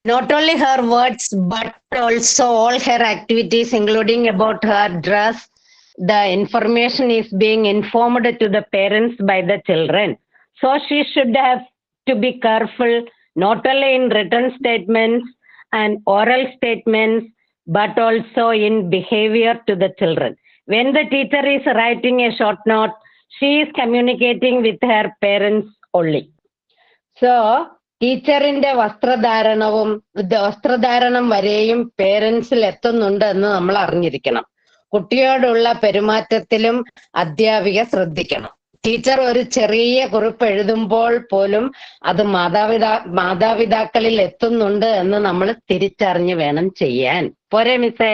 Not only her words, but also all her activities, including about her dress, the information is being informed to the parents by the children. So she should have to be careful, not only in written statements and oral statements, but also in behavior to the children. When the teacher is writing a short note, she is communicating with her parents only. So, ടീച്ചറിന്റെ വസ്ത്രധാരണം വരെയും പേരൻസിൽ എത്തുന്നുണ്ട് എന്ന് നമ്മൾ അറിഞ്ഞിരിക്കണം. കുട്ടിയോടുള്ള പെരുമാറ്റത്തിലും അധ്യാപിക ശ്രദ്ധിക്കണം. Teacher ഒരു ചെറിയ കുറിപ്പ് എഴുതുമ്പോൾ പോലും അത് മാതാപിതാക്കളിൽ എത്തുന്നുണ്ട് എന്ന് നമ്മൾ തിരിച്ചറിഞ്ഞ് വേണം ചെയ്യാൻ. പോരെ മിസ്സേ?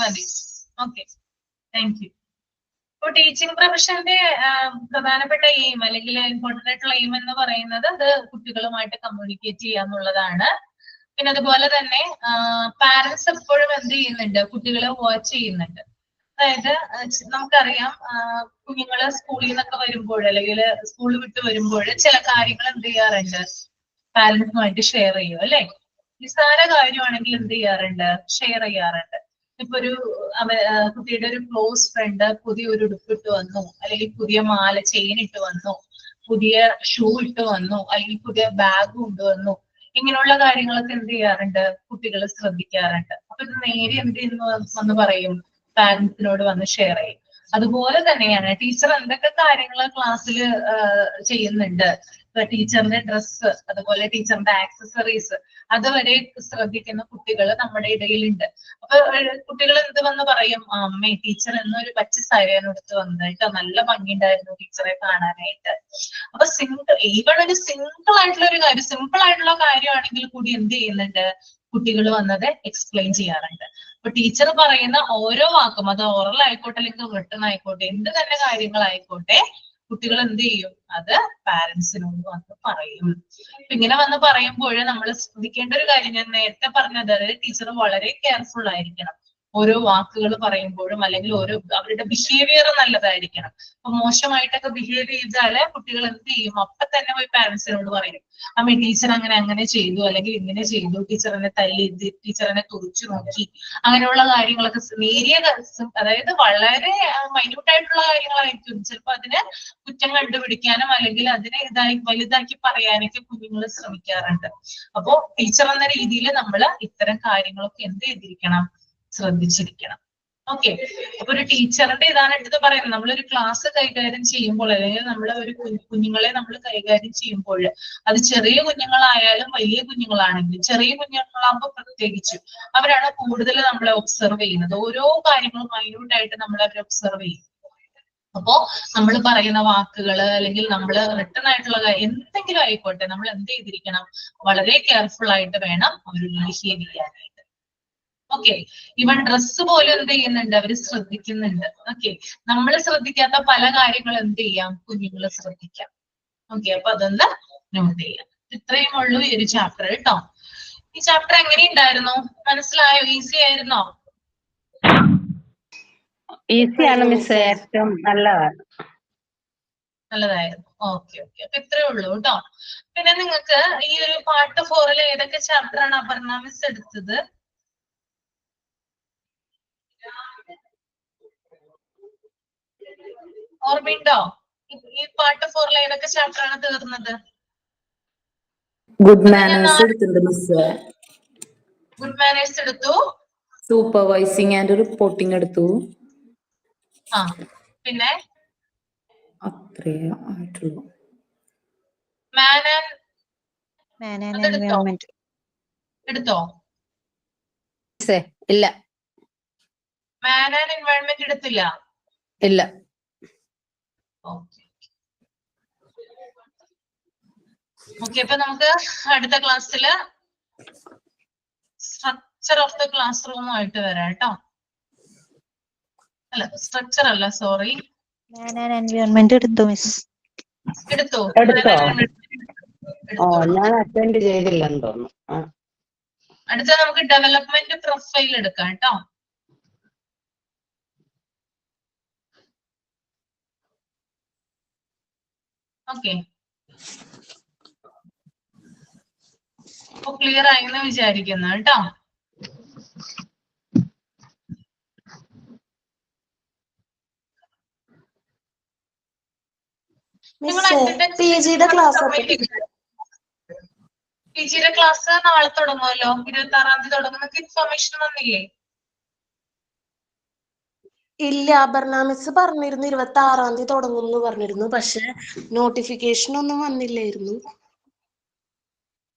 മതി. Okay, thank U. ഇപ്പൊ ടീച്ചിങ് പ്രൊഫഷന്റെ പ്രധാനപ്പെട്ട എയിം അല്ലെങ്കിൽ ഇമ്പോർട്ടന്റ് ആയിട്ടുള്ള എയിം എന്ന് പറയുന്നത് അത് കുട്ടികളുമായിട്ട് കമ്മ്യൂണിക്കേറ്റ് ചെയ്യാന്നുള്ളതാണ്. പിന്നെ അതുപോലെ തന്നെ പാരന്റ്സ് എപ്പോഴും എന്ത് ചെയ്യുന്നുണ്ട്, കുട്ടികളെ വാച്ച് ചെയ്യുന്നുണ്ട്. അതായത് നമുക്കറിയാം കുഞ്ഞുങ്ങള് സ്കൂളിൽ നിന്നൊക്കെ വരുമ്പോൾ അല്ലെങ്കിൽ സ്കൂൾ വിട്ട് വരുമ്പോൾ ചില കാര്യങ്ങൾ എന്ത് ചെയ്യാറുണ്ട്, പാരന്റ്സുമായിട്ട് ഷെയർ ചെയ്യും അല്ലെ. നിസ്സാര കാര്യമാണെങ്കിൽ എന്ത് ചെയ്യാറുണ്ട്, ഷെയർ ചെയ്യാറുണ്ട്. ഇപ്പൊ ഒരു കുട്ടിയുടെ ഒരു ക്ലോസ് ഫ്രണ്ട് പുതിയ ഒരു ഉടുപ്പിട്ട് വന്നു, അല്ലെങ്കിൽ പുതിയ മാല ചെയിൻ ഇട്ട് വന്നു, പുതിയ ഷൂ ഇട്ട് വന്നു, അല്ലെങ്കിൽ പുതിയ ബാഗ് കൊണ്ടുവന്നു. ഇങ്ങനെയുള്ള കാര്യങ്ങളൊക്കെ എന്ത് ചെയ്യാറുണ്ട്, കുട്ടികൾ ശ്രദ്ധിക്കാറുണ്ട്. അപ്പൊ ഇത് നേരെ എന്ത് വന്ന് പറയും, പാരന്റ്സിനോട് വന്ന് ഷെയർ ചെയ്യും. അതുപോലെ തന്നെയാണ് ടീച്ചർ എന്തൊക്കെ കാര്യങ്ങൾ ക്ലാസ്സിൽ ചെയ്യുന്നുണ്ട്, ടീച്ചറിന്റെ ഡ്രസ്സ്, അതുപോലെ ടീച്ചറിന്റെ ആക്സസറീസ്, അതുവരെ ശ്രദ്ധിക്കുന്ന കുട്ടികൾ നമ്മുടെ ഇടയിലുണ്ട്. അപ്പൊ കുട്ടികൾ എന്ത് വന്ന് പറയും, അമ്മേ ടീച്ചർ എന്നൊരു പച്ച സാരിയാണ് എടുത്ത് വന്നിട്ട് നല്ല ഭംഗിയുണ്ടായിരുന്നു ടീച്ചറെ കാണാനായിട്ട്. അപ്പൊ ഈവൺ ഒരു സിമ്പിൾ ആയിട്ടുള്ള ഒരു കാര്യം, സിമ്പിൾ ആയിട്ടുള്ള കാര്യമാണെങ്കിൽ കൂടി എന്ത് ചെയ്യുന്നുണ്ട്, കുട്ടികൾ വന്നത് എക്സ്പ്ലെയിൻ ചെയ്യാറുണ്ട്. അപ്പൊ ടീച്ചർ പറയുന്ന ഓരോ വാക്കും, അത് ഓറൽ ആയിക്കോട്ടെ അല്ലെങ്കിൽ റിട്ടൺ ആയിക്കോട്ടെ, എന്ത് തന്നെ കാര്യങ്ങളായിക്കോട്ടെ, കുട്ടികൾ എന്ത് ചെയ്യും, അത് പാരന്റ്സിനോട് വന്ന് പറയും. ഇങ്ങനെ വന്ന് പറയുമ്പോൾ നമ്മൾ ശ്രദ്ധിക്കേണ്ട ഒരു കാര്യം ഞാൻ നേരത്തെ പറഞ്ഞത്, അതായത് ടീച്ചർ വളരെ കെയർഫുൾ ആയിരിക്കണം. ഓരോ വാക്കുകൾ പറയുമ്പോഴും അല്ലെങ്കിൽ അവരുടെ ബിഹേവിയർ നല്ലതായിരിക്കണം. അപ്പൊ മോശമായിട്ടൊക്കെ ബിഹേവ് ചെയ്താല് കുട്ടികൾ എന്ത് ചെയ്യും, അപ്പൊ തന്നെ പോയി പാരന്റ്സിനോട് പറയും, അമ്മ ടീച്ചർ അങ്ങനെ ചെയ്തു, അല്ലെങ്കിൽ ഇങ്ങനെ ചെയ്തു, ടീച്ചറിനെ തല്ലി, ടീച്ചറിനെ തുറിച്ചു നോക്കി, അങ്ങനെയുള്ള കാര്യങ്ങളൊക്കെ നേരിയ, അതായത് വളരെ മൈന്യൂട്ട് ആയിട്ടുള്ള കാര്യങ്ങളായിരിക്കും. ചിലപ്പോൾ അതിന് കുറ്റം കണ്ടുപിടിക്കാനും അല്ലെങ്കിൽ അതിനെ വലുതാക്കി പറയാനൊക്കെ കുഞ്ഞുങ്ങൾ ശ്രമിക്കാറുണ്ട്. അപ്പോ ടീച്ചർ എന്ന രീതിയിൽ നമ്മൾ ഇത്തരം കാര്യങ്ങളൊക്കെ എന്ത് ചെയ്തിരിക്കണം, ശ്രദ്ധിച്ചിരിക്കണം. ഓക്കെ, അപ്പൊ ഒരു ടീച്ചറിന്റെ ഇതാണ് എടുത്ത് പറയുന്നത്. നമ്മളൊരു ക്ലാസ് കൈകാര്യം ചെയ്യുമ്പോൾ അല്ലെങ്കിൽ നമ്മൾ ഒരു കുഞ്ഞുങ്ങളെ നമ്മൾ കൈകാര്യം ചെയ്യുമ്പോൾ, അത് ചെറിയ കുഞ്ഞുങ്ങളായാലും വലിയ കുഞ്ഞുങ്ങളാണെങ്കിലും, ചെറിയ കുഞ്ഞുങ്ങളാകുമ്പോൾ പ്രത്യേകിച്ചും അവരാണ് കൂടുതൽ നമ്മളെ ഒബ്സർവ് ചെയ്യുന്നത്. ഓരോ കാര്യങ്ങളും മൈന്യൂട്ടായിട്ട് നമ്മൾ അവരെ ഒബ്സർവ് ചെയ്യും. അപ്പോ നമ്മൾ പറയുന്ന വാക്കുകൾ അല്ലെങ്കിൽ നമ്മൾ റിട്ടേൺ ആയിട്ടുള്ള എന്തെങ്കിലും ആയിക്കോട്ടെ, നമ്മൾ എന്ത് ചെയ്തിരിക്കണം, വളരെ കെയർഫുൾ ആയിട്ട് വേണം അവർ ബിഹേവ് ചെയ്യാനായിട്ട്. ഓക്കെ, ഇവൻ ഡ്രസ്സ് പോലും എന്ത് ചെയ്യുന്നുണ്ട്, അവര് ശ്രദ്ധിക്കുന്നുണ്ട്. ഓക്കെ, നമ്മൾ ശ്രദ്ധിക്കാത്ത പല കാര്യങ്ങളും എന്ത് ചെയ്യാം, കുഞ്ഞുങ്ങൾ ശ്രദ്ധിക്കാം. ഓക്കെ, അപ്പൊ അതൊന്ന് നോട്ട് ചെയ്യാം. ഇത്രയും ഉള്ളൂ ഈ ഒരു ചാപ്റ്റർ കേട്ടോ. ഈ ചാപ്റ്റർ എങ്ങനെയുണ്ടായിരുന്നു, മനസ്സിലായോ? ഈസി ആയിരുന്നോ? ഈസിയാണ് മിസ്, ഏറ്റവും നല്ലതാണ്. നല്ലതായിരുന്നു. ഓക്കെ ഓക്കെ, അപ്പൊ ഇത്രേ ഉള്ളൂ കേട്ടോ. പിന്നെ നിങ്ങൾക്ക് ഈ ഒരു പാർട്ട് 4 ഏതൊക്കെ ചാപ്റ്റർ ആണ് അപർണ മിസ് എടുത്തത്? ഓർമ്മയുണ്ടോ? ഈ പാർട്ട് 4 ഏതൊക്കെ ചാപ്റ്റർ ആണ് തീർന്നത്? ഗുഡ് മാനേഴ്സ് എടുത്തിട്ടുണ്ട് മിസ്. ഗുഡ് മാനേഴ്സ് എടുത്തു, സൂപ്പർവൈസിങ് ആൻഡ് റിപ്പോർട്ടിംഗ് എടുത്തു. ആ, പിന്നെ അത്രേ ആയിട്ടുള്ളൂ. മാൻ ആൻഡ് എൻവയോൺമെന്റ് എടുത്തോ? ഇല്ല മാൻ ആൻഡ് എൻവയോൺമെന്റ് എടുത്തില്ല. ഇല്ല. ഓക്കെ ഓക്കെ, അപ്പൊ നമുക്ക് അടുത്ത ക്ലാസ്സില് സ്ട്രക്ചർ ഓഫ് ദ ക്ലാസ് റൂമായിട്ട് വരാം കേട്ടോ. അല്ല, സ്ട്രക്ചർ അല്ല, സോറി, എൻവയോൺമെന്റ് എടുത്തു മിസ്. എടുത്തോ? ഞാൻ അറ്റൻഡ് ചെയ്തില്ലെന്ന് തോന്നുന്നു. അടുത്ത നമുക്ക് ഡെവലപ്മെന്റ് പ്രൊഫൈൽ എടുക്കാം കേട്ടോ. ഓക്കെ, അപ്പൊ ക്ലിയർ ആയെന്ന് വിചാരിക്കുന്നു കേട്ടോ. പിജിയുടെ ക്ലാസ് പിജിയുടെ ക്ലാസ് നാളെ തുടങ്ങുമല്ലോ, 26-ാം തീയതി തുടങ്ങുന്ന ഇൻഫർമേഷൻ വന്നില്ലേ? ഇല്ല, അപർണ മിസ് പറഞ്ഞിരുന്നു 26-ാം തീയതി തുടങ്ങും എന്ന് പറഞ്ഞിരുന്നു. പക്ഷെ നോട്ടിഫിക്കേഷൻ ഒന്നും വന്നില്ലായിരുന്നു.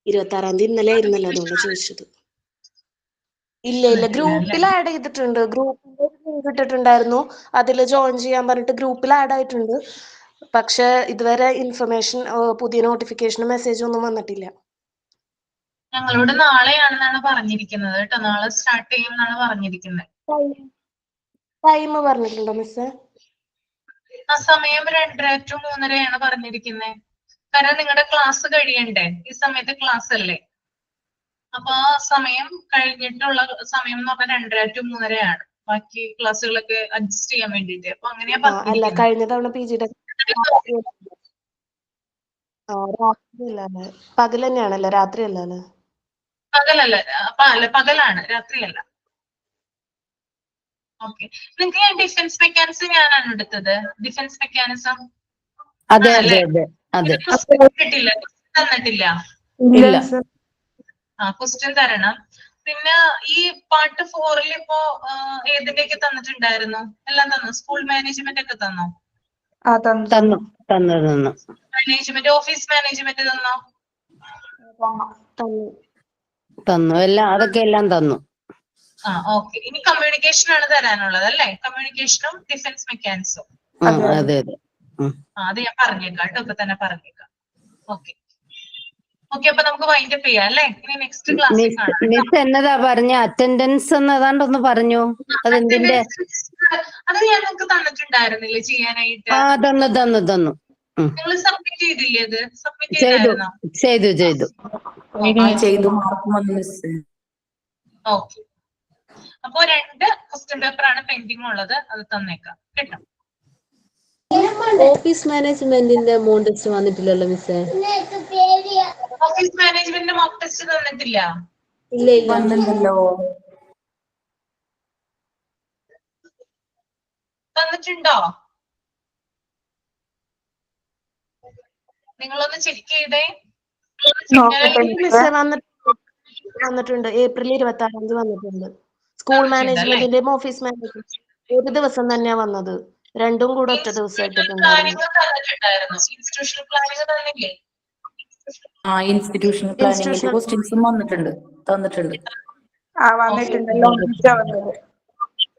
26-ാം തീയതി ഇന്നലെ ആയിരുന്നല്ലോ, അതുകൊണ്ട് ചോദിച്ചത്. ഇല്ല, ഗ്രൂപ്പിൽ ആഡ് ചെയ്തിട്ടുണ്ട്. ഗ്രൂപ്പിൽ ലിങ്ക് ഇട്ടിട്ടുണ്ടായിരുന്നു, അതിൽ ജോയിൻ ചെയ്യാൻ പറഞ്ഞിട്ട് ഗ്രൂപ്പിൽ ആഡ് ആയിട്ടുണ്ട്. പക്ഷെ ഇതുവരെ ഇൻഫർമേഷൻ, പുതിയ നോട്ടിഫിക്കേഷൻ മെസ്സേജ് ഒന്നും വന്നിട്ടില്ല. ഞങ്ങളോട് നാളെയാണെന്നാണ് പറഞ്ഞിരിക്കുന്നത് കേട്ടോ. നാളെ സ്റ്റാർട്ട് ചെയ്യുമെന്നാണ് പറഞ്ഞിരിക്കുന്നത്. ടൈം പറഞ്ഞിട്ടുണ്ടോ മിസ്? ആ സമയം 2:30 to 3:30 പറഞ്ഞിരിക്കുന്നത്. കാരണം നിങ്ങളുടെ ക്ലാസ് കഴിയണ്ടേ, ഈ സമയത്ത് ക്ലാസ് അല്ലേ. അപ്പൊ ആ സമയം കഴിഞ്ഞിട്ടുള്ള സമയം എന്ന് പറഞ്ഞാൽ 2:30 to 3:30. ബാക്കി ക്ലാസ്സുകളൊക്കെ അഡ്ജസ്റ്റ് ചെയ്യാൻ വേണ്ടിട്ട്. അപ്പൊ അങ്ങനെയാ അല്ല, കഴിഞ്ഞ തവണ പിജിയുടെ രാത്രിയല്ലേ, പകൽ തന്നെയാണല്ലോ, രാത്രി അല്ലേ? പകലല്ല, പകലാണ്, രാത്രിയല്ല. ഓക്കെ, നിങ്ങൾക്ക് ഞാൻ ഡിഫൻസ് മെക്കാനിസം ഞാനാണ് എടുത്തത്. ഡിഫൻസ് മെക്കാനിസം അതെ അതെ അതെ അതെ. കിട്ടില്ല, തന്നിട്ടില്ല. ഇല്ല. ക്വസ്റ്റ്യൻ തരണം. പിന്നെ ഈ പാർട്ട് 4 ഇപ്പോ ഏതിന്റെയൊക്കെ തന്നിട്ടുണ്ടായിരുന്നു? എല്ലാം തന്നു. സ്കൂൾ മാനേജ്മെന്റ് ഒക്കെ തന്നോ? തന്നു. മാനേജ്മെന്റ്, ഓഫീസ് മാനേജ്മെന്റ് തന്നോ? തന്നു, എല്ലാം അതൊക്കെ എല്ലാം തന്നു. ഓക്കെ, ഇനി കമ്മ്യൂണിക്കേഷൻ ആണ് തരാനുള്ളത് അല്ലേ? കമ്മ്യൂണിക്കേഷനും ഡിഫൻസ് മെക്കാനിക്സും. അതെ അതെ. അത് ഞാൻ പറഞ്ഞേക്കാം കേട്ടോ, ഇപ്പൊ തന്നെ പറഞ്ഞേക്കാം. ഓക്കെ ഓക്കെ, അപ്പൊ നമുക്ക് വൈൻഡ് അപ്പ് ചെയ്യാം അല്ലേ? ഇനി നെക്സ്റ്റ് ക്ലാസ്സിൽ കാണാം. മിസ് എന്നതാ പറഞ്ഞ അറ്റൻഡൻസ് എന്നതാണ്ടൊന്ന് പറഞ്ഞു. അതെന്തിന്റെ? അത് ഞാൻ നിങ്ങൾക്ക് തന്നിട്ടുണ്ടായിരുന്നില്ലേ ചെയ്യാനായിട്ട്? തന്നു. നിങ്ങൾ സബ്മിറ്റ് ചെയ്തില്ലേ? അത് സബ്മിറ്റ് ചെയ്തായിരുന്നോ? ചെയ്തു. ചെയ്തു, മാർക്ക് വന്നു മിസ്. ഓക്കെ, അപ്പോ 2 ക്വസ്റ്റ്യൻ പേപ്പർ ആണ് പെൻഡിങ് ഉള്ളത്, അത് തന്നേക്കാം കേട്ടോ. ഓഫീസ് മാനേജ്മെന്റിന്റെ മോക്ക് ടെസ്റ്റ് വന്നിട്ടില്ലല്ലോ മിസ്സേ. ഓഫീസ് മാനേജ്മെന്റിന്റെ മോക്ക് ടെസ്റ്റ് തന്നിട്ടില്ല. ഇല്ല ഇല്ല. വന്നിട്ടുണ്ടല്ലോ. തന്നിട്ടുണ്ടോ? നിങ്ങളൊന്ന് ചെക്ക് ചെയ്തേ. വന്നിട്ടുണ്ട്. ഏപ്രിൽ 26 വന്നിട്ടുണ്ട്. സ്കൂൾ മാനേജ്മെന്റിന്റെയും ഓഫീസ് മാനേജ്മെന്റ് ഒരു ദിവസം തന്നെയാ വന്നത്. രണ്ടും കൂടെ ഒറ്റ ദിവസം ഇട്ടിട്ടുണ്ടായിരുന്നു. ഇൻസ്റ്റിറ്റ്യൂഷണൽ പ്ലാനിങ് തന്നില്ലേ? ഇൻസ്റ്റിറ്റ്യൂഷണൽ പ്ലാനിങ്ങിന്റെ ക്വസ്റ്റ്യൻസും തന്നിട്ടുണ്ട്.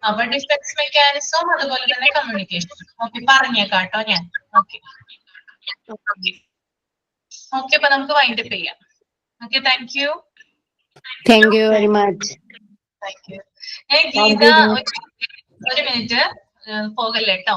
അപ്പൊ ഡിഫൻസ് മെക്കാനിസം അതുപോലെ തന്നെ കമ്മ്യൂണിക്കേഷൻ. ഓക്കെ, പറഞ്ഞേക്കാട്ടോ ഞാൻ. ഓക്കെ, അപ്പൊ നമുക്ക് വൈൻഡപ്പ് ചെയ്യാം. Okay, thank you. Thank you very much. Thank you. Geetha, ഒരു മിനിറ്റ് പോകല്ലേ കേട്ടോ.